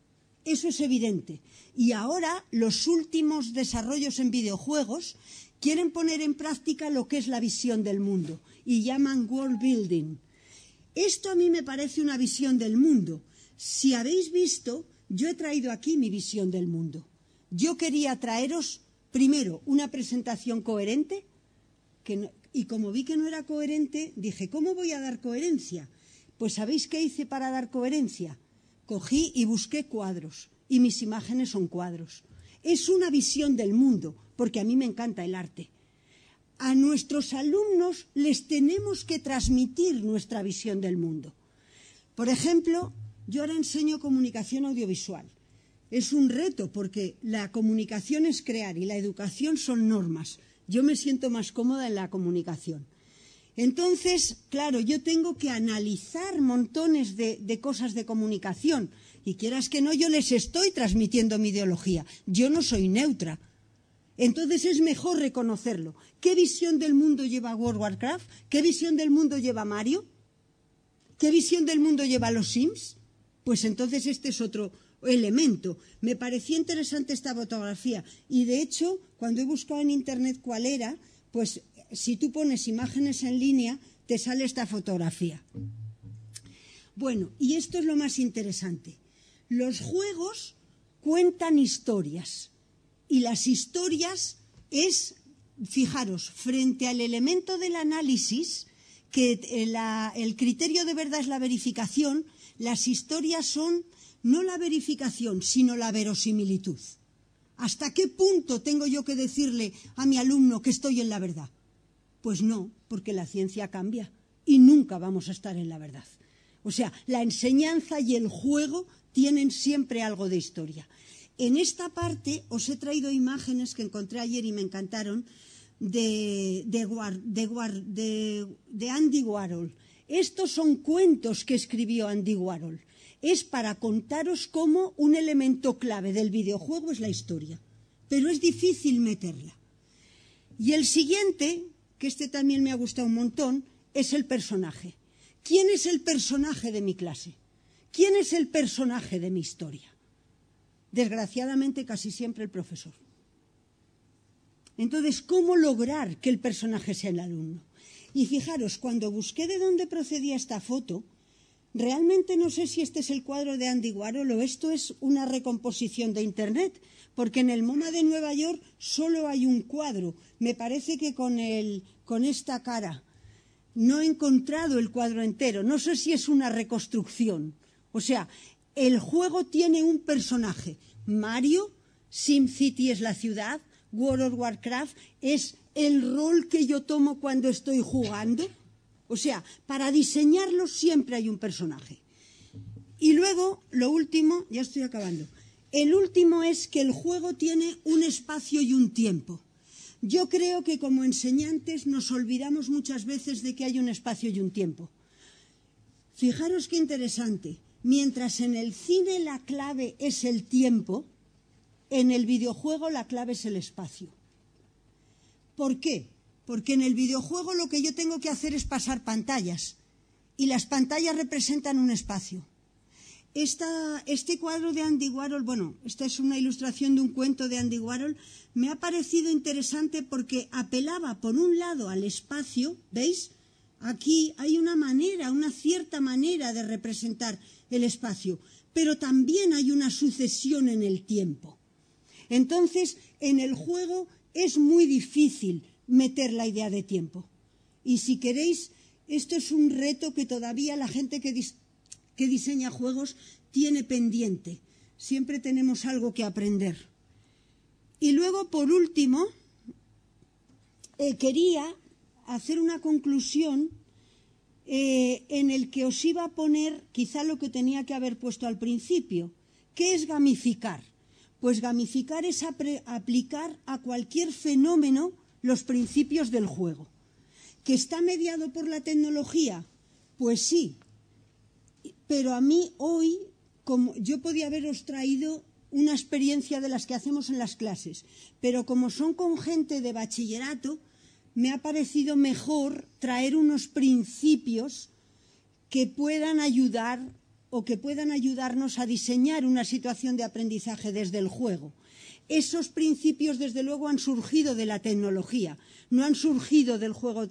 Eso es evidente. Y ahora los últimos desarrollos en videojuegos quieren poner en práctica lo que es la visión del mundo y llaman world building. Esto a mí me parece una visión del mundo. Si habéis visto, yo he traído aquí mi visión del mundo. Yo quería traeros, primero, una presentación coherente, y como vi que no era coherente, dije, ¿cómo voy a dar coherencia? Pues ¿sabéis qué hice para dar coherencia? Cogí y busqué cuadros, y mis imágenes son cuadros. Es una visión del mundo, porque a mí me encanta el arte. A nuestros alumnos les tenemos que transmitir nuestra visión del mundo. Por ejemplo, yo ahora enseño comunicación audiovisual. Es un reto porque la comunicación es crear y la educación son normas. Yo me siento más cómoda en la comunicación. Entonces, claro, yo tengo que analizar montones de cosas de comunicación y quieras que no, yo les estoy transmitiendo mi ideología. Yo no soy neutra. Entonces es mejor reconocerlo. ¿Qué visión del mundo lleva World of Warcraft? ¿Qué visión del mundo lleva Mario? ¿Qué visión del mundo lleva los Sims? Pues entonces este es otro elemento. Me parecía interesante esta fotografía y de hecho cuando he buscado en internet cuál era, pues si tú pones imágenes en línea te sale esta fotografía. Bueno, y esto es lo más interesante. Los juegos cuentan historias y las historias es, fijaros, frente al elemento del análisis, que el criterio de verdad es la verificación, las historias son no la verificación, sino la verosimilitud. ¿Hasta qué punto tengo yo que decirle a mi alumno que estoy en la verdad? Pues no, porque la ciencia cambia y nunca vamos a estar en la verdad. O sea, la enseñanza y el juego tienen siempre algo de historia. En esta parte os he traído imágenes que encontré ayer y me encantaron de Andy Warhol. Estos son cuentos que escribió Andy Warhol. Es para contaros cómo un elemento clave del videojuego es la historia, pero es difícil meterla. Y el siguiente, que este también me ha gustado un montón, es el personaje. ¿Quién es el personaje de mi clase? ¿Quién es el personaje de mi historia? Desgraciadamente casi siempre el profesor. Entonces, ¿cómo lograr que el personaje sea el alumno? Y fijaros, cuando busqué de dónde procedía esta foto, realmente no sé si este es el cuadro de Andy Warhol o esto es una recomposición de Internet, porque en el MoMA de Nueva York solo hay un cuadro. Me parece que con esta cara. No he encontrado el cuadro entero. No sé si es una reconstrucción. O sea, el juego tiene un personaje. Mario, SimCity es la ciudad, World of Warcraft es el rol que yo tomo cuando estoy jugando. O sea, para diseñarlo siempre hay un personaje. Y luego, lo último, ya estoy acabando, el último es que el juego tiene un espacio y un tiempo. Yo creo que como enseñantes nos olvidamos muchas veces de que hay un espacio y un tiempo. Fijaros qué interesante. Mientras en el cine la clave es el tiempo, en el videojuego la clave es el espacio. ¿Por qué? Porque en el videojuego lo que yo tengo que hacer es pasar pantallas y las pantallas representan un espacio. Este cuadro de Andy Warhol, bueno, esta es una ilustración de un cuento de Andy Warhol, me ha parecido interesante porque apelaba por un lado al espacio, ¿veis? Aquí hay una cierta manera de representar el espacio, pero también hay una sucesión en el tiempo. Entonces, en el juego es muy difícil meter la idea de tiempo. Y si queréis, esto es un reto que todavía la gente que diseña juegos tiene pendiente. Siempre tenemos algo que aprender. Y luego, por último, quería hacer una conclusión en el que os iba a poner quizá lo que tenía que haber puesto al principio. ¿Qué es gamificar? Pues gamificar es aplicar a cualquier fenómeno los principios del juego. ¿Que está mediado por la tecnología? Pues sí. Pero a mí hoy, como yo podía haberos traído una experiencia de las que hacemos en las clases, pero como son con gente de bachillerato, me ha parecido mejor traer unos principios que puedan ayudar o que puedan ayudarnos a diseñar una situación de aprendizaje desde el juego. Esos principios, desde luego, han surgido de la tecnología, no han surgido del juego,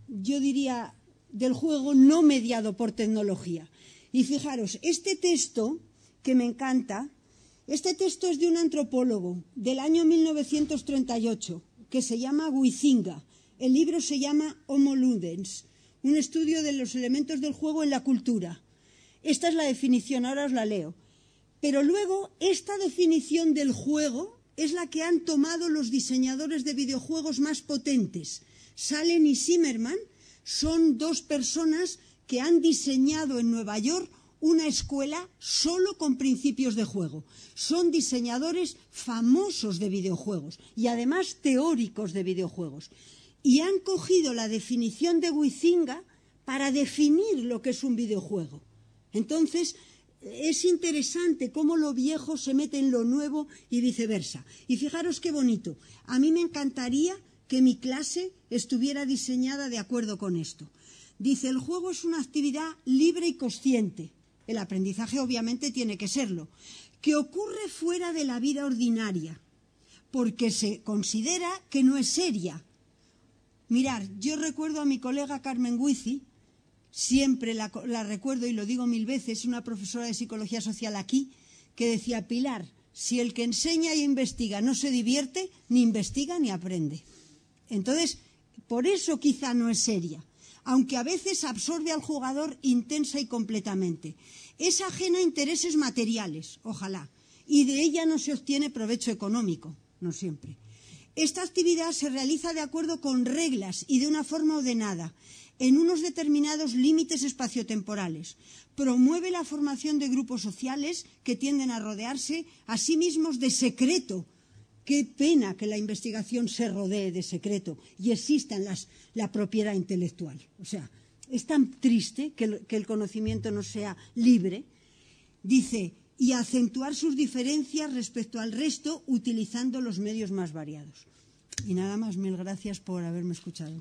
yo diría, del juego no mediado por tecnología. Y fijaros, este texto, que me encanta, este texto es de un antropólogo del año 1938, que se llama Huizinga. El libro se llama Homo Ludens, un estudio de los elementos del juego en la cultura. Esta es la definición, ahora os la leo. Pero luego, esta definición del juego es la que han tomado los diseñadores de videojuegos más potentes. Salem y Zimmerman son dos personas que han diseñado en Nueva York una escuela solo con principios de juego. Son diseñadores famosos de videojuegos y además teóricos de videojuegos. Y han cogido la definición de Huizinga para definir lo que es un videojuego. Entonces, es interesante cómo lo viejo se mete en lo nuevo y viceversa. Y fijaros qué bonito. A mí me encantaría que mi clase estuviera diseñada de acuerdo con esto. Dice, el juego es una actividad libre y consciente. El aprendizaje obviamente tiene que serlo. Que ocurre fuera de la vida ordinaria, porque se considera que no es seria. Mirad, yo recuerdo a mi colega Carmen Guici, siempre la recuerdo y lo digo 1000 veces, una profesora de psicología social aquí, que decía, Pilar, si el que enseña e investiga no se divierte, ni investiga ni aprende. Entonces, por eso quizá no es seria, aunque a veces absorbe al jugador intensa y completamente. Es ajena a intereses materiales, ojalá, y de ella no se obtiene provecho económico, no siempre. Esta actividad se realiza de acuerdo con reglas y de una forma ordenada, en unos determinados límites espaciotemporales. Promueve la formación de grupos sociales que tienden a rodearse a sí mismos de secreto. Qué pena que la investigación se rodee de secreto y exista en la propiedad intelectual. O sea, es tan triste que el conocimiento no sea libre. Dice, y acentuar sus diferencias respecto al resto utilizando los medios más variados. Y nada más, 1000 gracias por haberme escuchado.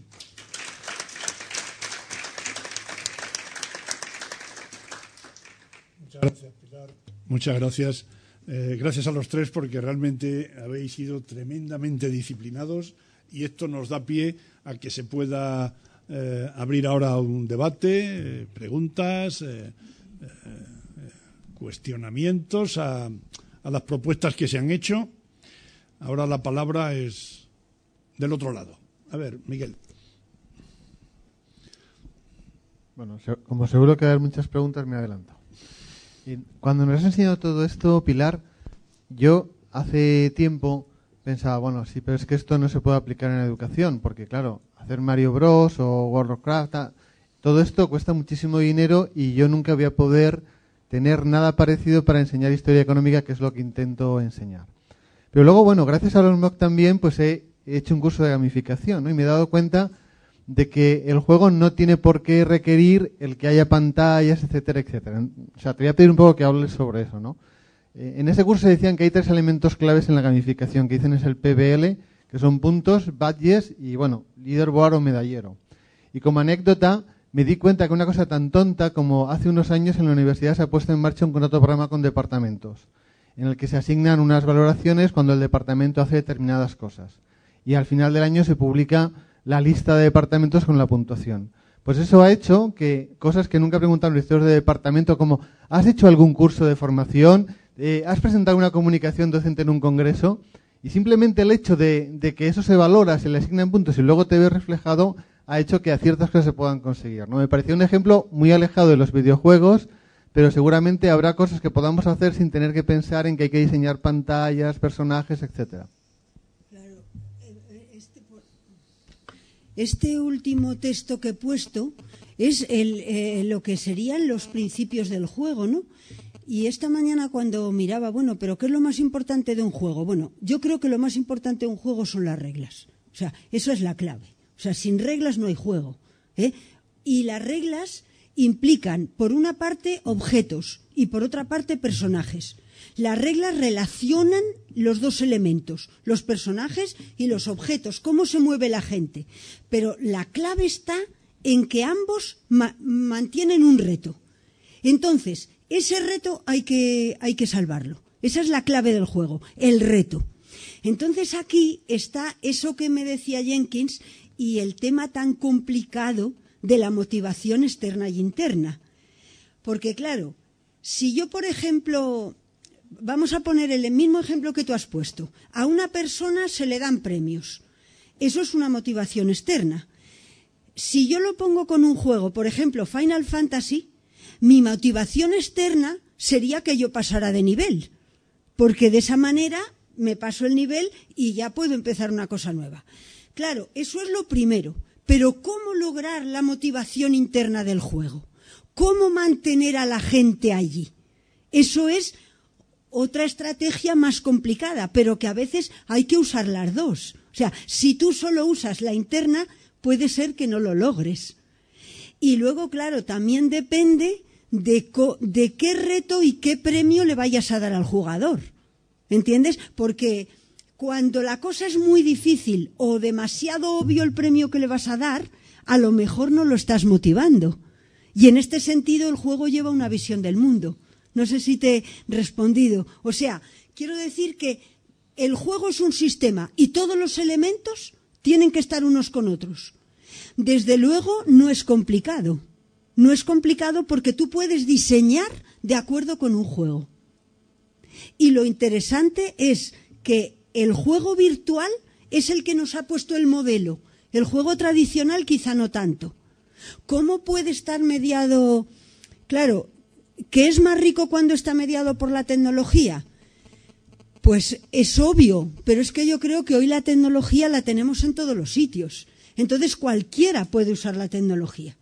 Muchas gracias, Pilar. Muchas gracias. Gracias a los tres porque realmente habéis sido tremendamente disciplinados y esto nos da pie a que se pueda abrir ahora un debate, preguntas, cuestionamientos a las propuestas que se han hecho. Ahora la palabra es del otro lado. A ver, Miguel. Bueno, como seguro que va a haber muchas preguntas, me adelanto. Y cuando nos has enseñado todo esto, Pilar, yo hace tiempo pensaba, bueno, sí, pero es que esto no se puede aplicar en la educación, porque claro, hacer Mario Bros o World of Warcraft, todo esto cuesta muchísimo dinero y yo nunca voy a poder tener nada parecido para enseñar historia económica, que es lo que intento enseñar. Pero luego, bueno, gracias a los MOOC también, pues he hecho un curso de gamificación, ¿no? Y me he dado cuenta de que el juego no tiene por qué requerir el que haya pantallas, etcétera, etcétera. O sea, te voy a pedir un poco que hables sobre eso, ¿no? En ese curso decían que hay 3 elementos claves en la gamificación, que dicen es el PBL, que son puntos, badges y, bueno, leaderboard o medallero. Y como anécdota, me di cuenta que una cosa tan tonta como hace unos años en la universidad se ha puesto en marcha un contrato programa con departamentos, en el que se asignan unas valoraciones cuando el departamento hace determinadas cosas. Y al final del año se publica la lista de departamentos con la puntuación. Pues eso ha hecho que cosas que nunca preguntaron los directores de departamento, como ¿has hecho algún curso de formación? ¿Has presentado una comunicación docente en un congreso? Y simplemente el hecho de que eso se valora, se le asignan puntos y luego te ves reflejado, ha hecho que a ciertas cosas se puedan conseguir, ¿no? Me pareció un ejemplo muy alejado de los videojuegos, pero seguramente habrá cosas que podamos hacer sin tener que pensar en que hay que diseñar pantallas, personajes, etcétera. Este último texto que he puesto es lo que serían los principios del juego, ¿no? Y esta mañana cuando miraba, bueno, pero ¿qué es lo más importante de un juego? Bueno, yo creo que lo más importante de un juego son las reglas. O sea, eso es la clave. O sea, sin reglas no hay juego, ¿eh? Y las reglas implican, por una parte, objetos y por otra parte, personajes. Las reglas relacionan los dos elementos, los personajes y los objetos, cómo se mueve la gente. Pero la clave está en que ambos mantienen un reto. Entonces, ese reto hay que salvarlo. Esa es la clave del juego, el reto. Entonces aquí está eso que me decía Jenkins y el tema tan complicado de la motivación externa y interna. Porque claro, si yo, por ejemplo, vamos a poner el mismo ejemplo que tú has puesto, a una persona se le dan premios. Eso es una motivación externa. Si yo lo pongo con un juego, por ejemplo, Final Fantasy, mi motivación externa sería que yo pasara de nivel, porque de esa manera me paso el nivel y ya puedo empezar una cosa nueva. Claro, eso es lo primero, pero ¿cómo lograr la motivación interna del juego? ¿Cómo mantener a la gente allí? Eso es otra estrategia más complicada, pero que a veces hay que usar las dos. O sea, si tú solo usas la interna, puede ser que no lo logres. Y luego, claro, también depende de qué reto y qué premio le vayas a dar al jugador. ¿Entiendes? Porque cuando la cosa es muy difícil o demasiado obvio el premio que le vas a dar, a lo mejor no lo estás motivando. Y en este sentido el juego lleva una visión del mundo. No sé si te he respondido. O sea, quiero decir que el juego es un sistema y todos los elementos tienen que estar unos con otros. Desde luego no es complicado. No es complicado porque tú puedes diseñar de acuerdo con un juego. Y lo interesante es que el juego virtual es el que nos ha puesto el modelo. El juego tradicional quizá no tanto. ¿Cómo puede estar mediado? Claro, ¿qué es más rico cuando está mediado por la tecnología? Pues es obvio, pero es que yo creo que hoy la tecnología la tenemos en todos los sitios. Entonces cualquiera puede usar la tecnología.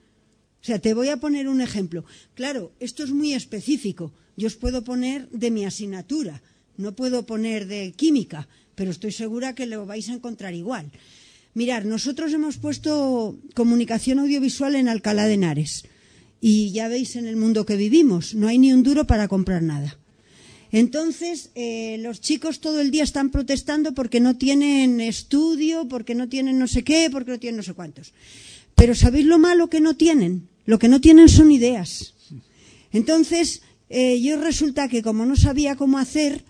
O sea, te voy a poner un ejemplo. Claro, esto es muy específico. Yo os puedo poner de mi asignatura, no puedo poner de química, pero estoy segura que lo vais a encontrar igual. Mirad, nosotros hemos puesto comunicación audiovisual en Alcalá de Henares y ya veis en el mundo que vivimos, no hay ni un duro para comprar nada. Entonces, los chicos todo el día están protestando porque no tienen estudio, porque no tienen no sé qué, porque no tienen no sé cuántos. Pero ¿sabéis lo malo que no tienen? Lo que no tienen son ideas. Entonces, yo resulta que como no sabía cómo hacer,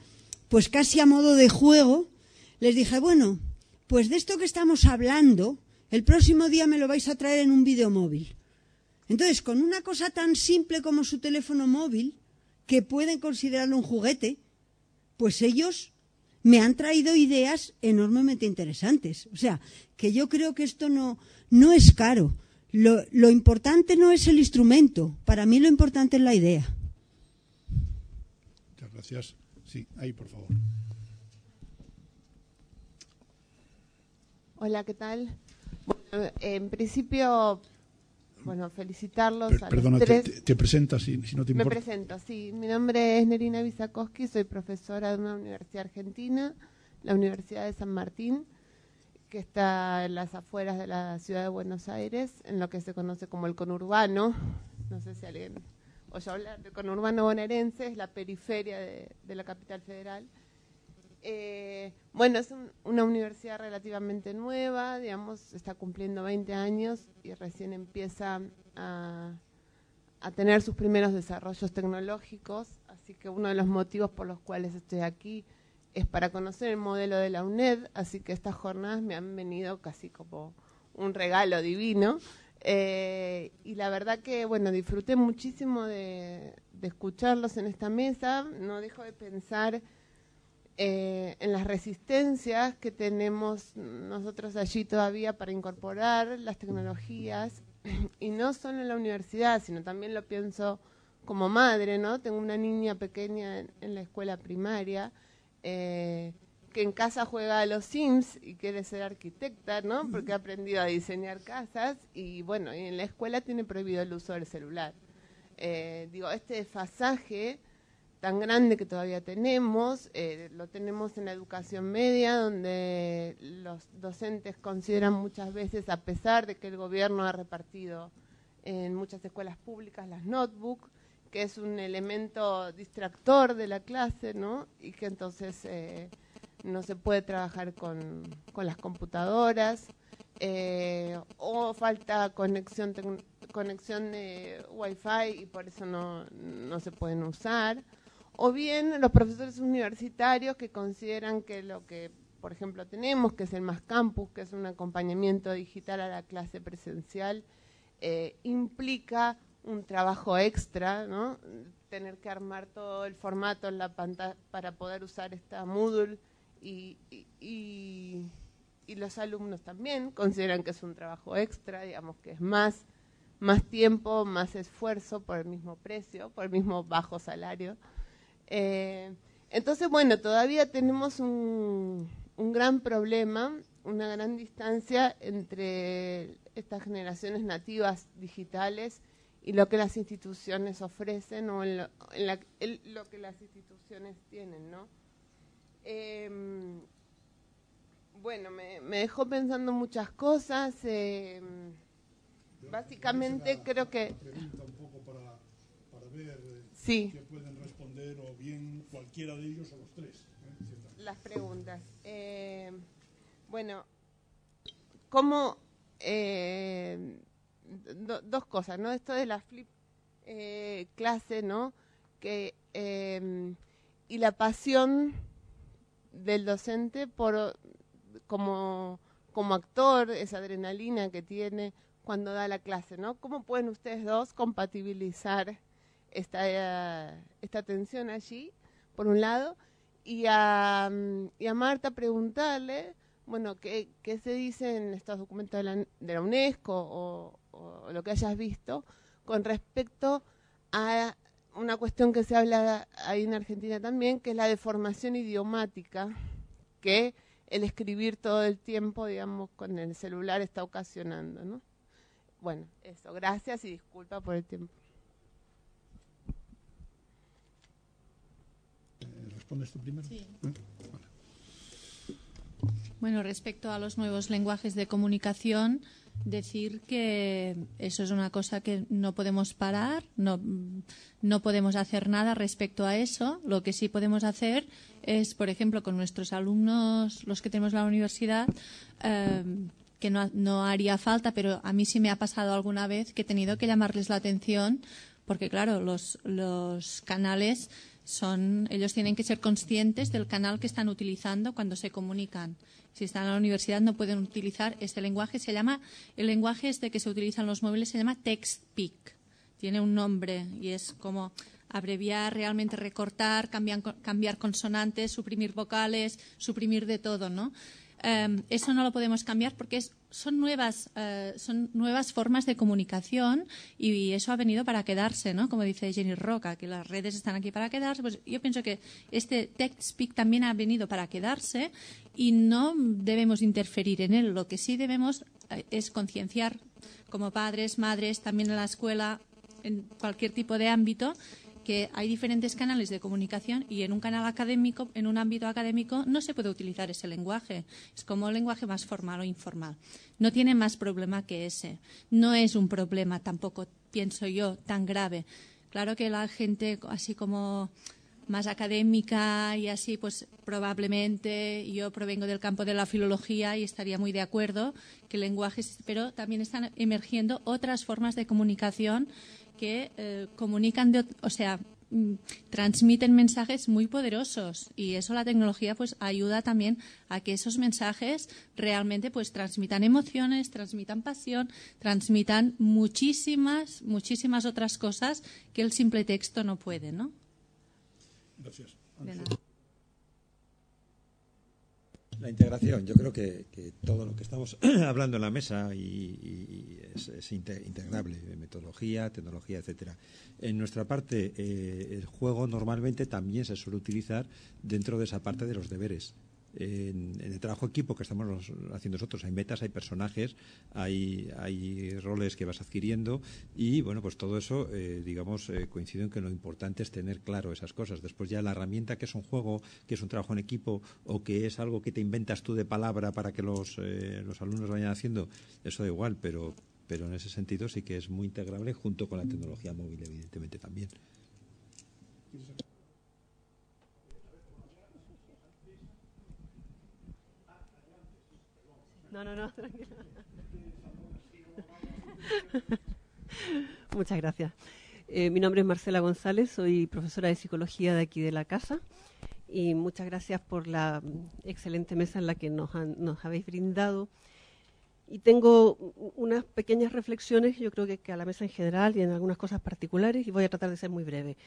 pues casi a modo de juego, les dije, bueno, pues de esto que estamos hablando, el próximo día me lo vais a traer en un videomóvil. Entonces, con una cosa tan simple como su teléfono móvil, que pueden considerarlo un juguete, pues ellos me han traído ideas enormemente interesantes. O sea, que yo creo que esto no es caro. Lo importante no es el instrumento. Para mí lo importante es la idea. Muchas gracias. Sí, ahí, por favor. Hola, ¿qué tal? Bueno, en principio, bueno, felicitarlos a Perdona, los tres. te presentas, si no te importa. Me presento, sí. Mi nombre es Nerina Visakowski, soy profesora de una universidad argentina, la Universidad de San Martín, que está en las afueras de la ciudad de Buenos Aires, en lo que se conoce como el conurbano. No sé si alguien oye hablar del conurbano bonaerense, es la periferia de la capital federal. Bueno, es una universidad relativamente nueva, digamos, está cumpliendo 20 años y recién empieza a tener sus primeros desarrollos tecnológicos, así que uno de los motivos por los cuales estoy aquí es para conocer el modelo de la UNED, así que estas jornadas me han venido casi como un regalo divino. Y la verdad que, bueno, disfruté muchísimo de escucharlos en esta mesa. No dejo de pensar en las resistencias que tenemos nosotros allí todavía para incorporar las tecnologías, y no solo en la universidad, sino también lo pienso como madre, ¿no? Tengo una niña pequeña en la escuela primaria, que en casa juega a los Sims y quiere ser arquitecta, ¿no? Porque ha aprendido a diseñar casas y, bueno, y en la escuela tiene prohibido el uso del celular. Digo, este desfasaje tan grande que todavía tenemos. Lo tenemos en la educación media, donde los docentes consideran muchas veces, a pesar de que el gobierno ha repartido en muchas escuelas públicas las notebooks, que es un elemento distractor de la clase, ¿no? Y que entonces no se puede trabajar con las computadoras, o falta conexión de Wi-Fi y por eso no se pueden usar. O bien los profesores universitarios que consideran que lo que, por ejemplo, tenemos, que es el Más Campus, que es un acompañamiento digital a la clase presencial, implica un trabajo extra, ¿no? Tener que armar todo el formato en la pantalla para poder usar esta Moodle y los alumnos también consideran que es un trabajo extra, digamos que es más tiempo, más esfuerzo por el mismo precio, por el mismo bajo salario. Entonces, bueno, todavía tenemos un gran problema, una gran distancia entre estas generaciones nativas digitales y lo que las instituciones ofrecen o lo que las instituciones tienen, ¿no? Bueno, me dejó pensando muchas cosas. Básicamente creo que... Pregunta un poco para ver sí, que pueden responder o bien cualquiera de ellos o los tres. Las preguntas. Bueno, ¿cómo... dos cosas, ¿no? Esto de la flip clase, ¿no? Que y la pasión del docente como actor, esa adrenalina que tiene cuando da la clase, ¿no? ¿Cómo pueden ustedes dos compatibilizar esta tensión allí, por un lado? Y a Marta preguntarle, bueno, ¿qué se dice en estos documentos de la UNESCO o lo que hayas visto con respecto a una cuestión que se habla ahí en Argentina también, que es la deformación idiomática que el escribir todo el tiempo, digamos, con el celular está ocasionando, ¿no? Bueno, eso, gracias y disculpa por el tiempo. ¿Respondes tú primero? Sí. Bueno, respecto a los nuevos lenguajes de comunicación, decir que eso es una cosa que no podemos parar, no podemos hacer nada respecto a eso. Lo que sí podemos hacer es, por ejemplo, con nuestros alumnos, los que tenemos en la universidad, que no haría falta, pero a mí sí me ha pasado alguna vez que he tenido que llamarles la atención, porque claro, los canales ellos tienen que ser conscientes del canal que están utilizando cuando se comunican. Si están en la universidad no pueden utilizar este lenguaje. El lenguaje que se utiliza en los móviles se llama TextSpeak. Tiene un nombre y es como abreviar, realmente recortar, cambiar consonantes, suprimir vocales, suprimir de todo, ¿no? Eso no lo podemos cambiar porque son nuevas formas de comunicación y eso ha venido para quedarse, ¿no? Como dice Jenny Roca, que las redes están aquí para quedarse. Pues yo pienso que este TextSpeak también ha venido para quedarse y no debemos interferir en él. Lo que sí debemos es concienciar como padres, madres, también en la escuela, en cualquier tipo de ámbito, que hay diferentes canales de comunicación y en un canal académico, en un ámbito académico, no se puede utilizar ese lenguaje. Es como el lenguaje más formal o informal. No tiene más problema que ese. No es un problema tampoco, pienso yo, tan grave. Claro que la gente así como más académica y así, pues probablemente yo provengo del campo de la filología y estaría muy de acuerdo que lenguajes, pero también están emergiendo otras formas de comunicación que comunican, transmiten mensajes muy poderosos y eso la tecnología pues ayuda también a que esos mensajes realmente pues transmitan emociones, transmitan pasión, transmitan muchísimas otras cosas que el simple texto no puede, ¿no? Gracias. De nada. La integración, yo creo que todo lo que estamos hablando en la mesa y es integrable, metodología, tecnología, etcétera. En nuestra parte, el juego normalmente también se suele utilizar dentro de esa parte de los deberes. en el trabajo equipo que estamos haciendo nosotros hay metas, hay personajes, hay roles que vas adquiriendo y bueno, pues todo eso coincido en que lo importante es tener claro esas cosas. Después ya la herramienta que es un juego, que es un trabajo en equipo o que es algo que te inventas tú de palabra para que los alumnos vayan haciendo, eso da igual, pero en ese sentido sí que es muy integrable junto con la tecnología móvil, evidentemente también. No, tranquilo. Muchas gracias. Mi nombre es Marcela González, soy profesora de psicología de aquí de la casa y muchas gracias por la excelente mesa en la que nos habéis brindado. Y tengo unas pequeñas reflexiones, yo creo que a la mesa en general y en algunas cosas particulares, y voy a tratar de ser muy breve.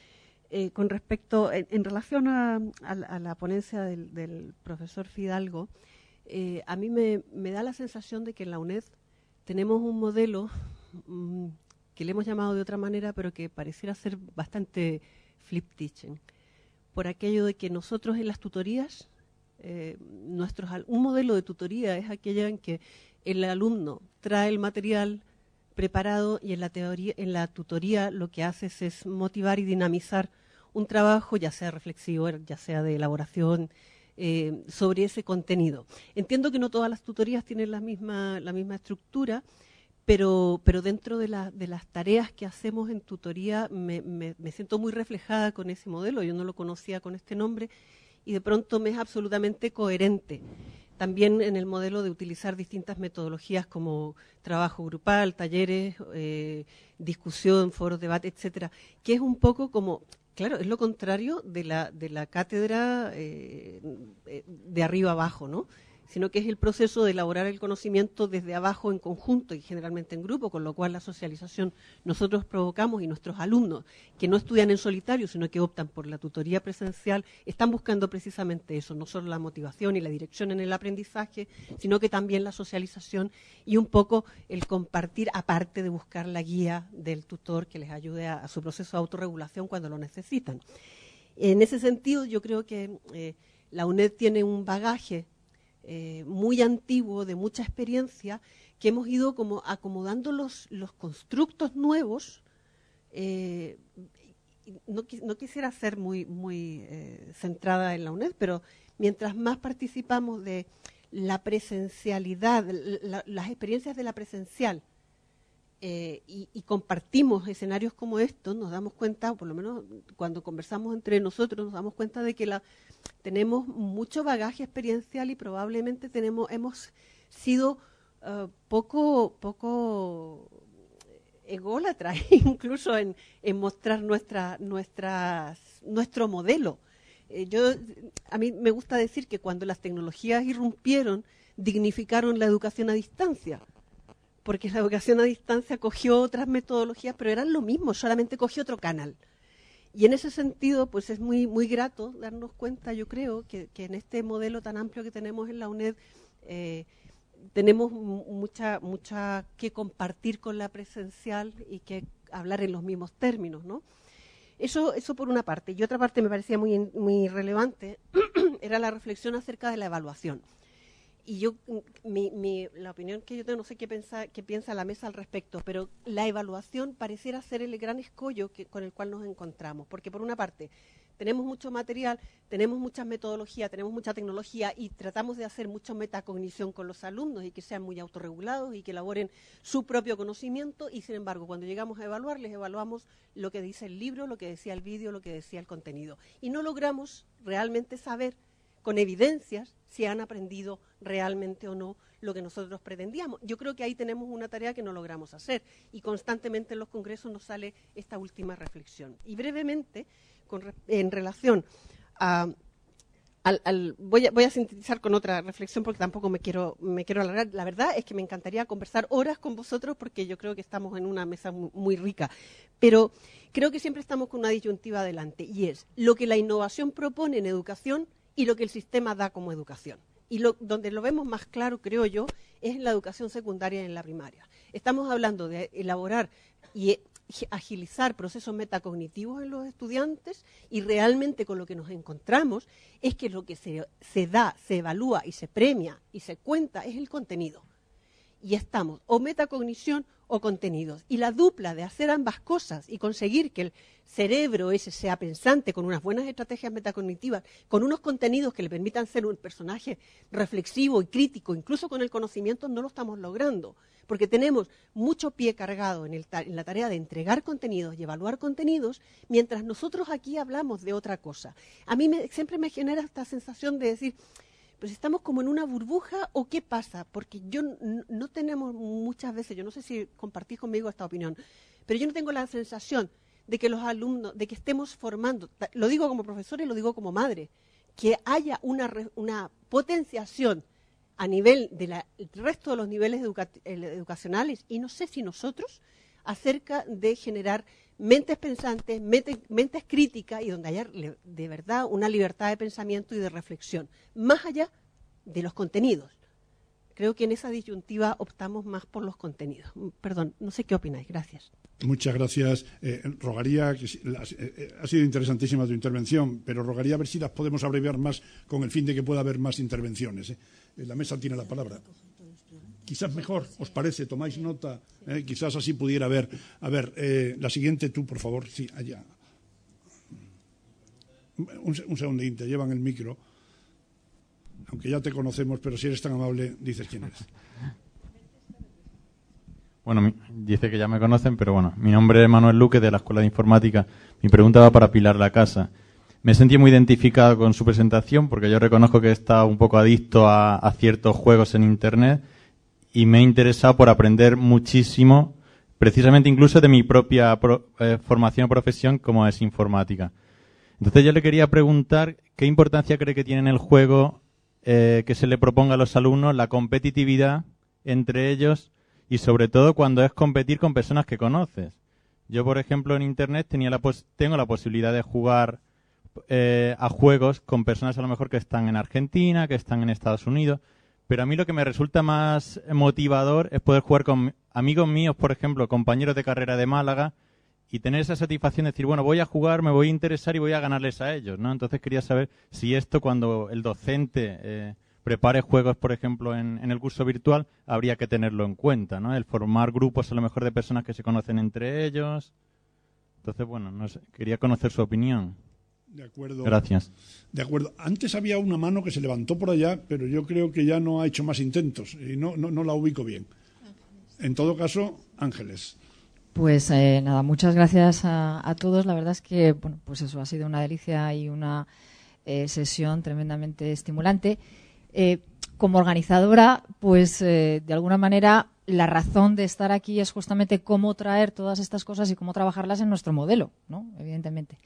Con respecto, en relación a la ponencia del profesor Fidalgo, a mí me da la sensación de que en la UNED tenemos un modelo que le hemos llamado de otra manera, pero que pareciera ser bastante flip teaching. Por aquello de que nosotros en las tutorías, un modelo de tutoría es aquella en que el alumno trae el material preparado y en la tutoría lo que haces es motivar y dinamizar un trabajo, ya sea reflexivo, ya sea de elaboración, sobre ese contenido. Entiendo que no todas las tutorías tienen la misma estructura, pero dentro de las tareas que hacemos en tutoría me siento muy reflejada con ese modelo. Yo no lo conocía con este nombre y de pronto me es absolutamente coherente. También en el modelo de utilizar distintas metodologías como trabajo grupal, talleres, discusión, foros, debate, etcétera, que es un poco como, claro, es lo contrario de la cátedra de arriba abajo, ¿no? Sino que es el proceso de elaborar el conocimiento desde abajo en conjunto y generalmente en grupo, con lo cual la socialización nosotros provocamos y nuestros alumnos que no estudian en solitario, sino que optan por la tutoría presencial, están buscando precisamente eso, no solo la motivación y la dirección en el aprendizaje, sino que también la socialización y un poco el compartir, aparte de buscar la guía del tutor que les ayude a su proceso de autorregulación cuando lo necesitan. En ese sentido, yo creo que la UNED tiene un bagaje muy antiguo, de mucha experiencia, que hemos ido como acomodando los constructos nuevos. No quisiera ser muy centrada en la UNED, pero mientras más participamos de la presencialidad, las experiencias de la presencial, y compartimos escenarios como estos, nos damos cuenta, o por lo menos cuando conversamos entre nosotros, nos damos cuenta de que tenemos mucho bagaje experiencial y probablemente hemos sido poco ególatras, incluso en mostrar nuestro modelo. A mí me gusta decir que cuando las tecnologías irrumpieron, dignificaron la educación a distancia, porque la educación a distancia cogió otras metodologías, pero eran lo mismo, solamente cogió otro canal. Y en ese sentido, pues es muy grato darnos cuenta, yo creo, que en este modelo tan amplio que tenemos en la UNED, tenemos mucha que compartir con la presencial y que hablar en los mismos términos, ¿no? Eso por una parte. Y otra parte me parecía muy relevante, era la reflexión acerca de la evaluación. Y la opinión que yo tengo, no sé qué piensa la mesa al respecto, pero la evaluación pareciera ser el gran escollo con el cual nos encontramos. Porque por una parte, tenemos mucho material, tenemos muchas metodologías, tenemos mucha tecnología y tratamos de hacer mucha metacognición con los alumnos y que sean muy autorregulados y que elaboren su propio conocimiento. Y sin embargo, cuando llegamos a evaluar, les evaluamos lo que dice el libro, lo que decía el vídeo, lo que decía el contenido. Y no logramos realmente saber con evidencias si han aprendido realmente o no lo que nosotros pretendíamos. Yo creo que ahí tenemos una tarea que no logramos hacer y constantemente en los congresos nos sale esta última reflexión. Y brevemente, en relación voy a sintetizar con otra reflexión porque tampoco me quiero alargar. La verdad es que me encantaría conversar horas con vosotros porque yo creo que estamos en una mesa muy rica, pero creo que siempre estamos con una disyuntiva adelante y es lo que la innovación propone en educación y lo que el sistema da como educación. Y donde lo vemos más claro, creo yo, es en la educación secundaria y en la primaria. Estamos hablando de elaborar y agilizar procesos metacognitivos en los estudiantes, y realmente con lo que nos encontramos es que lo que se da, se evalúa y se premia y se cuenta es el contenido. Y estamos o metacognición o contenidos. Y la dupla de hacer ambas cosas y conseguir que el cerebro ese sea pensante con unas buenas estrategias metacognitivas, con unos contenidos que le permitan ser un personaje reflexivo y crítico, incluso con el conocimiento, no lo estamos logrando. Porque tenemos mucho pie cargado en la tarea de entregar contenidos y evaluar contenidos, mientras nosotros aquí hablamos de otra cosa. A mí siempre me genera esta sensación de decir, pues estamos como en una burbuja, ¿o qué pasa? Porque yo no tenemos muchas veces, yo no sé si compartís conmigo esta opinión, pero yo no tengo la sensación de que los alumnos, de que estemos formando, lo digo como profesora y lo digo como madre, que haya una potenciación a nivel del resto de los niveles educacionales, y no sé si nosotros, acerca de generar mentes pensantes, mentes críticas, y donde haya de verdad una libertad de pensamiento y de reflexión, más allá de los contenidos. Creo que en esa disyuntiva optamos más por los contenidos. Perdón, no sé qué opináis. Gracias. Muchas gracias. Rogaría, ha sido interesantísima tu intervención, pero rogaría a ver si las podemos abreviar más con el fin de que pueda haber más intervenciones. La mesa tiene la palabra. Quizás mejor, ¿os parece? Tomáis nota. Quizás así pudiera haber. A ver, la siguiente tú, por favor. Sí, allá. Un segundín, te llevan el micro. Aunque ya te conocemos, pero si eres tan amable, dices quién eres. Bueno, dice que ya me conocen, pero bueno, mi nombre es Manuel Luque, de la Escuela de Informática. Mi pregunta va para Pilar Lacasa. Me sentí muy identificado con su presentación porque yo reconozco que he estado un poco adicto a ciertos juegos en Internet y me he interesado por aprender muchísimo, precisamente incluso de mi propia formación o profesión, como es informática. Entonces yo le quería preguntar qué importancia cree que tiene en el juego que se le proponga a los alumnos la competitividad entre ellos, y sobre todo cuando es competir con personas que conoces. Yo, por ejemplo, en Internet tengo la posibilidad de jugar a juegos con personas a lo mejor que están en Argentina, que están en Estados Unidos, pero a mí lo que me resulta más motivador es poder jugar con amigos míos, por ejemplo, compañeros de carrera de Málaga, y tener esa satisfacción de decir, bueno, voy a jugar, me voy a interesar y voy a ganarles a ellos, ¿no? Entonces quería saber si esto, cuando el docente prepare juegos, por ejemplo, en el curso virtual, habría que tenerlo en cuenta, ¿no? El formar grupos a lo mejor de personas que se conocen entre ellos. Entonces, bueno, no sé, quería conocer su opinión. De acuerdo. Gracias. De acuerdo. Antes había una mano que se levantó por allá, pero yo creo que ya no ha hecho más intentos y no la ubico bien. En todo caso, Ángeles. Pues nada, muchas gracias a todos. La verdad es que, bueno, pues eso ha sido una delicia y una sesión tremendamente estimulante. Como organizadora, pues de alguna manera la razón de estar aquí es justamente cómo traer todas estas cosas y cómo trabajarlas en nuestro modelo, ¿no? Evidentemente.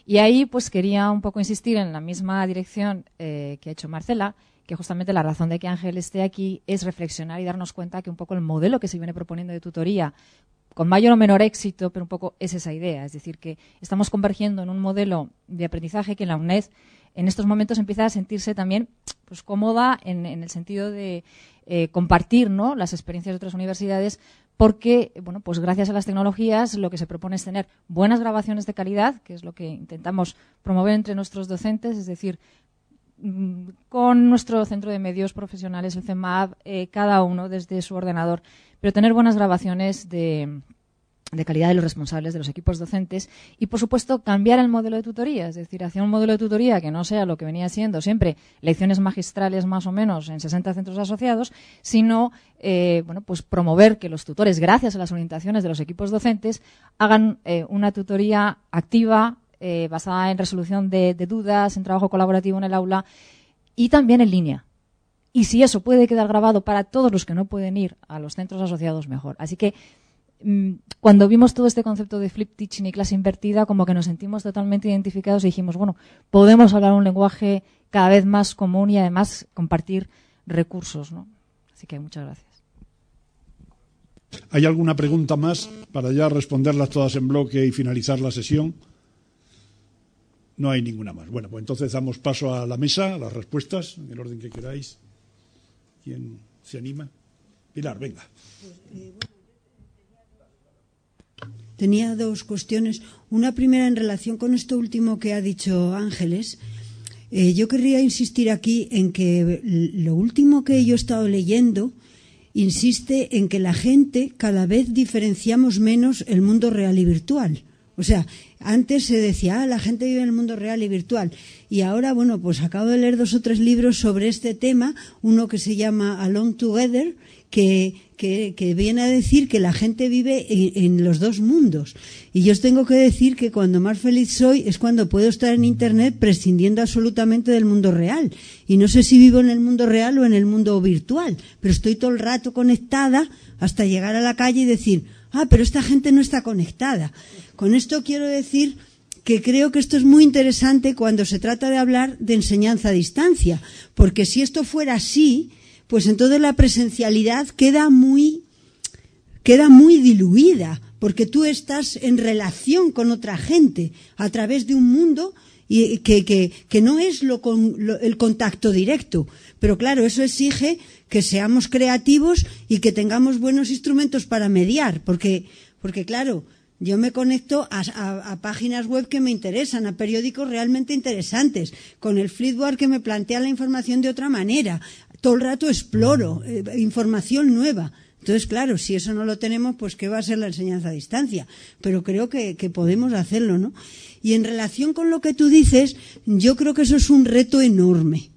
Y ahí pues quería un poco insistir en la misma dirección que ha hecho Marcela, que justamente la razón de que Ángel esté aquí es reflexionar y darnos cuenta que un poco el modelo que se viene proponiendo de tutoría, con mayor o menor éxito, pero un poco es esa idea. Es decir, que estamos convergiendo en un modelo de aprendizaje que en la UNED en estos momentos empieza a sentirse también pues cómoda en el sentido de compartir, ¿no?, las experiencias de otras universidades, porque bueno, pues gracias a las tecnologías lo que se propone es tener buenas grabaciones de calidad, que es lo que intentamos promover entre nuestros docentes, es decir, con nuestro centro de medios profesionales, el CEMAB, cada uno desde su ordenador, pero tener buenas grabaciones de calidad de los responsables de los equipos docentes y, por supuesto, cambiar el modelo de tutoría, es decir, hacia un modelo de tutoría que no sea lo que venía siendo siempre lecciones magistrales más o menos en 60 centros asociados, sino bueno, pues promover que los tutores, gracias a las orientaciones de los equipos docentes, hagan una tutoría activa, basada en resolución de dudas, en trabajo colaborativo en el aula y también en línea. Y si eso puede quedar grabado para todos los que no pueden ir a los centros asociados, mejor. Así que cuando vimos todo este concepto de flip teaching y clase invertida, como que nos sentimos totalmente identificados y dijimos, bueno, podemos hablar un lenguaje cada vez más común y además compartir recursos, ¿no? Así que muchas gracias. ¿Hay alguna pregunta más para ya responderlas todas en bloque y finalizar la sesión? No hay ninguna más. Bueno, pues entonces damos paso a la mesa, a las respuestas, en el orden que queráis. ¿Quién se anima? Pilar, venga. Tenía dos cuestiones. Una primera en relación con esto último que ha dicho Ángeles. Yo querría insistir aquí en que lo último que yo he estado leyendo insiste en que la gente cada vez diferenciamos menos el mundo real y virtual. O sea, antes se decía, la gente vive en el mundo real y virtual. Y ahora, bueno, pues acabo de leer 2 o 3 libros sobre este tema. Uno que se llama Alone Together, que viene a decir que la gente vive en los dos mundos. Y yo os tengo que decir que cuando más feliz soy es cuando puedo estar en Internet prescindiendo absolutamente del mundo real. Y no sé si vivo en el mundo real o en el mundo virtual, pero estoy todo el rato conectada hasta llegar a la calle y decir, pero esta gente no está conectada. Con esto quiero decir que creo que esto es muy interesante cuando se trata de hablar de enseñanza a distancia, porque si esto fuera así, pues entonces la presencialidad queda muy diluida, porque tú estás en relación con otra gente a través de un mundo y que no es el contacto directo. Pero claro, eso exige que seamos creativos y que tengamos buenos instrumentos para mediar, porque claro, yo me conecto a páginas web que me interesan, a periódicos realmente interesantes, con el Flipboard que me plantea la información de otra manera. Todo el rato exploro información nueva. Entonces, claro, si eso no lo tenemos, pues ¿qué va a ser la enseñanza a distancia? Pero creo que podemos hacerlo, ¿no? Y en relación con lo que tú dices, yo creo que eso es un reto enorme.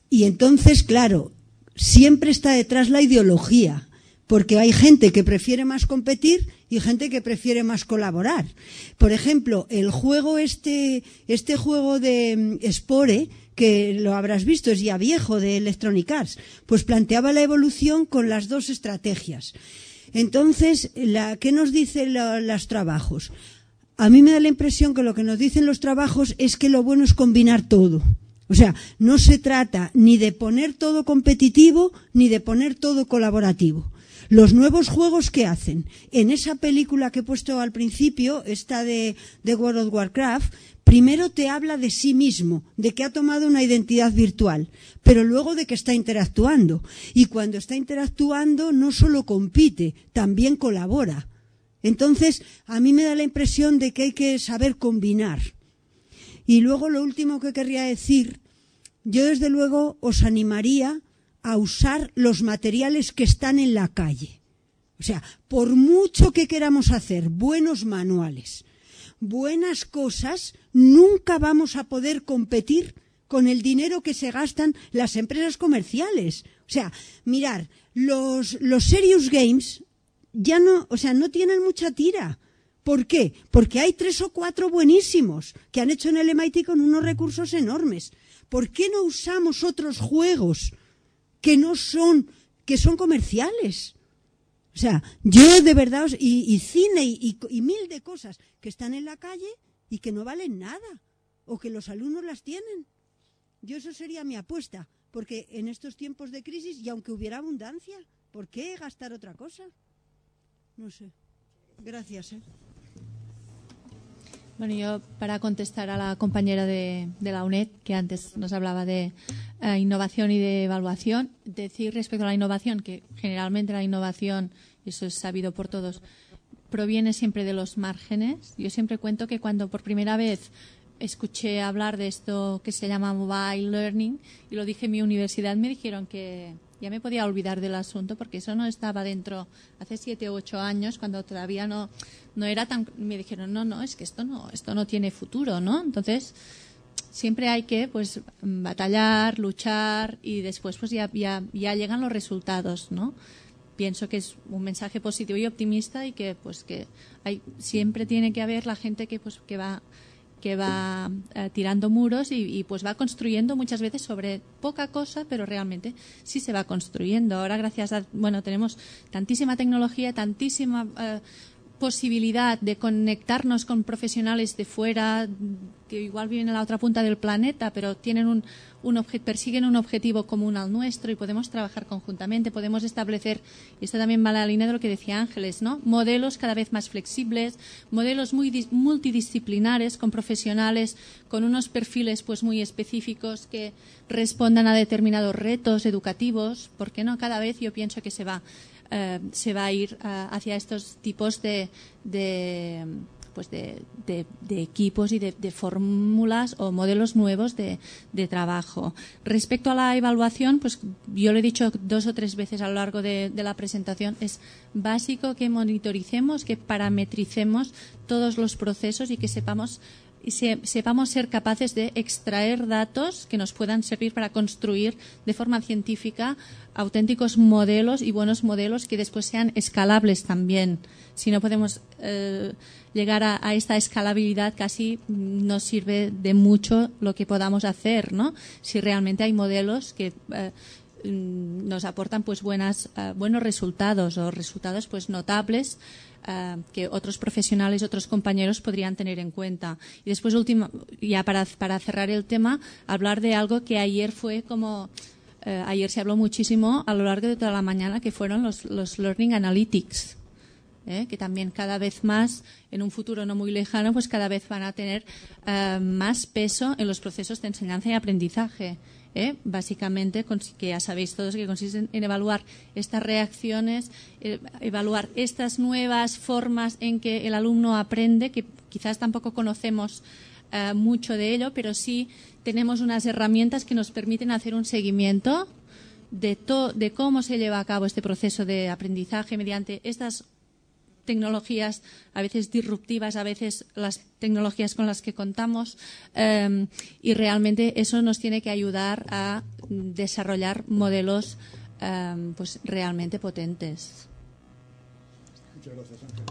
Y entonces, claro, siempre está detrás la ideología, porque hay gente que prefiere más competir y gente que prefiere más colaborar. Por ejemplo, el juego este juego de Spore, que lo habrás visto, es ya viejo, de Electronic Arts, pues planteaba la evolución con las dos estrategias. Entonces, ¿qué nos dicen los trabajos? A mí me da la impresión que lo que nos dicen los trabajos es que lo bueno es combinar todo. O sea, no se trata ni de poner todo competitivo ni de poner todo colaborativo. Los nuevos juegos que hacen, en esa película que he puesto al principio, esta de World of Warcraft, primero te habla de sí mismo, de que ha tomado una identidad virtual, pero luego de que está interactuando. Y cuando está interactuando no solo compite, también colabora. Entonces, a mí me da la impresión de que hay que saber combinar. Y luego lo último que querría decir, yo desde luego os animaría a usar los materiales que están en la calle. O sea, por mucho que queramos hacer buenos manuales, buenas cosas, nunca vamos a poder competir con el dinero que se gastan las empresas comerciales. O sea, mirar, los serious games ya no tienen mucha tira. ¿Por qué? Porque hay 3 o 4 buenísimos que han hecho en el MIT con unos recursos enormes. ¿Por qué no usamos otros juegos que son comerciales? O sea, yo de verdad, y cine y mil de cosas que están en la calle y que no valen nada, o que los alumnos las tienen. Yo eso sería mi apuesta, porque en estos tiempos de crisis, y aunque hubiera abundancia, ¿por qué gastar otra cosa? No sé. Gracias. Bueno, yo para contestar a la compañera de la UNED, que antes nos hablaba de innovación y de evaluación, decir respecto a la innovación que generalmente la innovación, eso es sabido por todos, proviene siempre de los márgenes. Yo siempre cuento que cuando por primera vez escuché hablar de esto que se llama Mobile Learning y lo dije en mi universidad, me dijeron que ya me podía olvidar del asunto porque eso no estaba dentro hace 7 u 8 años, cuando todavía no era tan... Me dijeron, no, es que esto no tiene futuro, ¿no? Entonces, siempre hay que pues batallar, luchar y después pues ya llegan los resultados, ¿no? Pienso que es un mensaje positivo y optimista y que pues que siempre tiene que haber la gente que va tirando muros y pues va construyendo muchas veces sobre poca cosa, pero realmente sí se va construyendo. Ahora tenemos tantísima tecnología, tantísima posibilidad de conectarnos con profesionales de fuera, que igual viven en la otra punta del planeta, pero tienen persiguen un objetivo común al nuestro y podemos trabajar conjuntamente, podemos establecer, y esto también va a la línea de lo que decía Ángeles, ¿no? Modelos cada vez más flexibles, modelos muy multidisciplinares, con profesionales con unos perfiles pues muy específicos que respondan a determinados retos educativos. ¿Por qué no? Cada vez yo pienso que se va a ir hacia estos tipos de equipos y de fórmulas o modelos nuevos de trabajo. Respecto a la evaluación, pues yo lo he dicho 2 o 3 veces a lo largo de la presentación, es básico que monitoricemos, que parametricemos todos los procesos y que sepamos ser capaces de extraer datos que nos puedan servir para construir de forma científica auténticos modelos y buenos modelos que después sean escalables también. Si no podemos llegar a esta escalabilidad, casi nos sirve de mucho lo que podamos hacer, ¿no? Si realmente hay modelos que nos aportan pues buenos resultados o resultados pues notables que otros profesionales, otros compañeros podrían tener en cuenta. Y después, ya para cerrar el tema, hablar de algo que ayer fue como... ayer se habló muchísimo a lo largo de toda la mañana, que fueron los Learning Analytics, que también cada vez más, en un futuro no muy lejano, pues cada vez van a tener más peso en los procesos de enseñanza y aprendizaje. Básicamente, que ya sabéis todos que consisten en evaluar estas reacciones, evaluar estas nuevas formas en que el alumno aprende, que quizás tampoco conocemos mucho de ello, pero sí tenemos unas herramientas que nos permiten hacer un seguimiento de cómo se lleva a cabo este proceso de aprendizaje mediante estas tecnologías, a veces disruptivas, a veces las tecnologías con las que contamos, y realmente eso nos tiene que ayudar a desarrollar modelos pues realmente potentes. Muchas gracias, Ángel.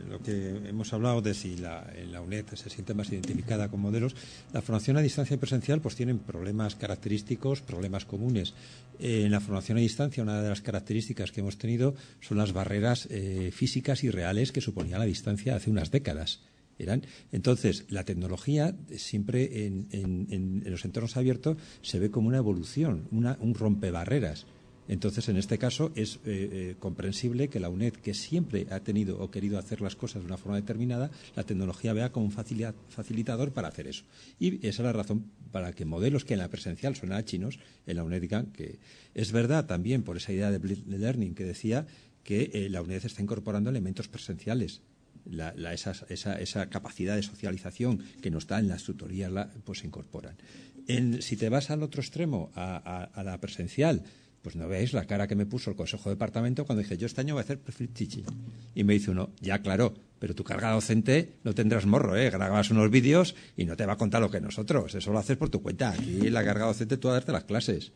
Lo que hemos hablado de si la UNED se siente más identificada con modelos, la formación a distancia y presencial pues tienen problemas característicos, problemas comunes. En la formación a distancia, una de las características que hemos tenido son las barreras físicas y reales que suponía la distancia hace unas décadas. Entonces, la tecnología siempre en los entornos abiertos se ve como una evolución, un rompebarreras. Entonces, en este caso, es comprensible que la UNED, que siempre ha tenido o querido hacer las cosas de una forma determinada, la tecnología vea como un facilitador para hacer eso. Y esa es la razón para que modelos que en la presencial suenan chinos, en la UNED digan que es verdad también por esa idea de blended learning que decía que la UNED está incorporando elementos presenciales. Esa capacidad de socialización que no está en las tutorías, pues se incorporan. Si te vas al otro extremo, a la presencial, pues no veáis la cara que me puso el Consejo de Departamento cuando dije, yo este año voy a hacer flip teaching. Y me dice uno, ya claro, pero tu carga docente no tendrás morro, grabas unos vídeos y no te va a contar lo que nosotros, eso lo haces por tu cuenta. Aquí la carga docente tú vas a darte las clases.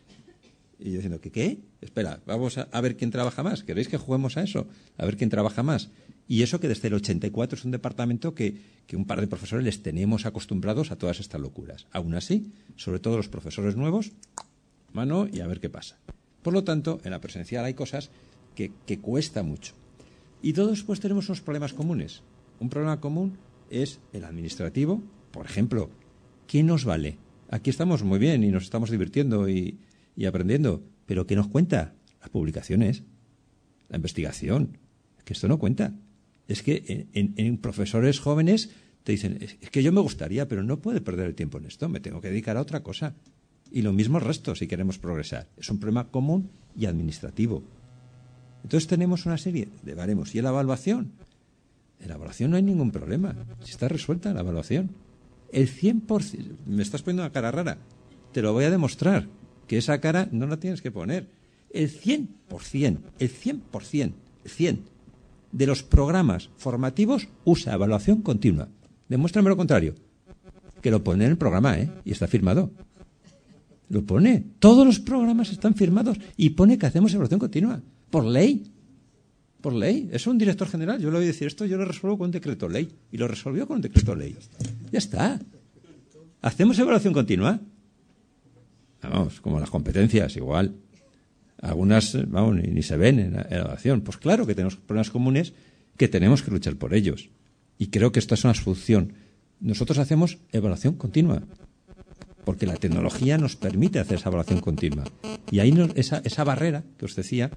Y yo diciendo, ¿qué? Espera, vamos a ver quién trabaja más. ¿Queréis que juguemos a eso? A ver quién trabaja más. Y eso que desde el 84 es un departamento que un par de profesores les tenemos acostumbrados a todas estas locuras. Aún así, sobre todo los profesores nuevos, mano y a ver qué pasa. Por lo tanto, en la presencial hay cosas que cuesta mucho. Y todos pues tenemos unos problemas comunes. Un problema común es el administrativo. Por ejemplo, ¿qué nos vale? Aquí estamos muy bien y nos estamos divirtiendo y aprendiendo. ¿Pero qué nos cuenta? Las publicaciones, la investigación. Que esto no cuenta. Es que en profesores jóvenes te dicen, es que yo me gustaría, pero no puedo perder el tiempo en esto, me tengo que dedicar a otra cosa. Y lo mismo el resto si queremos progresar. Es un problema común y administrativo. Entonces tenemos una serie de baremos. ¿Y en la evaluación? En la evaluación no hay ningún problema. Si está resuelta la evaluación. El 100%... Me estás poniendo una cara rara. Te lo voy a demostrar. Que esa cara no la tienes que poner. El 100%, el 100% de los programas formativos usa evaluación continua. Demuéstrame lo contrario. Que lo pone en el programa, y está firmado. Lo pone. Todos los programas están firmados y pone que hacemos evaluación continua. Por ley. Por ley. Es un director general. Yo le voy a decir esto, yo lo resuelvo con un decreto ley. Y lo resolvió con un decreto ley. Ya está. ¿Hacemos evaluación continua? Vamos, como las competencias, igual. Algunas, vamos, ni se ven en la evaluación. Pues claro que tenemos problemas comunes que tenemos que luchar por ellos. Y creo que esta es una solución. Nosotros hacemos evaluación continua, porque la tecnología nos permite hacer esa evaluación continua. Y ahí esa barrera que os decía,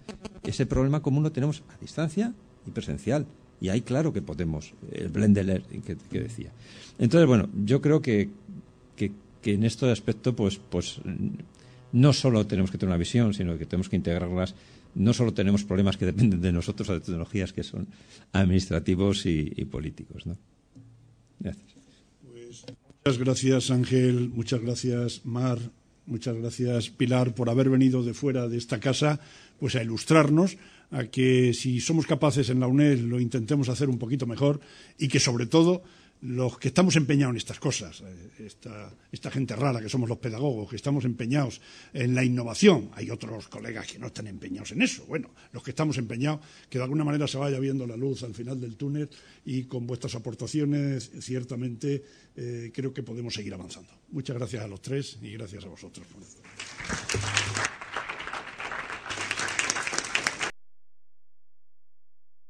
ese problema común lo tenemos a distancia y presencial. Y ahí claro que podemos, el blended learning que decía. Entonces, bueno, yo creo que en este aspecto, pues no solo tenemos que tener una visión, sino que tenemos que integrarlas. No solo tenemos problemas que dependen de nosotros o de tecnologías que son administrativos y políticos, ¿no? Gracias. Pues, muchas gracias, Ángel. Muchas gracias, Mar. Muchas gracias, Pilar, por haber venido de fuera de esta casa pues a ilustrarnos, a que si somos capaces en la UNED lo intentemos hacer un poquito mejor y que, sobre todo, los que estamos empeñados en estas cosas, esta gente rara que somos los pedagogos, que estamos empeñados en la innovación, hay otros colegas que no están empeñados en eso, bueno, los que estamos empeñados, que de alguna manera se vaya viendo la luz al final del túnel y con vuestras aportaciones ciertamente creo que podemos seguir avanzando. Muchas gracias a los tres y gracias a vosotros por esto.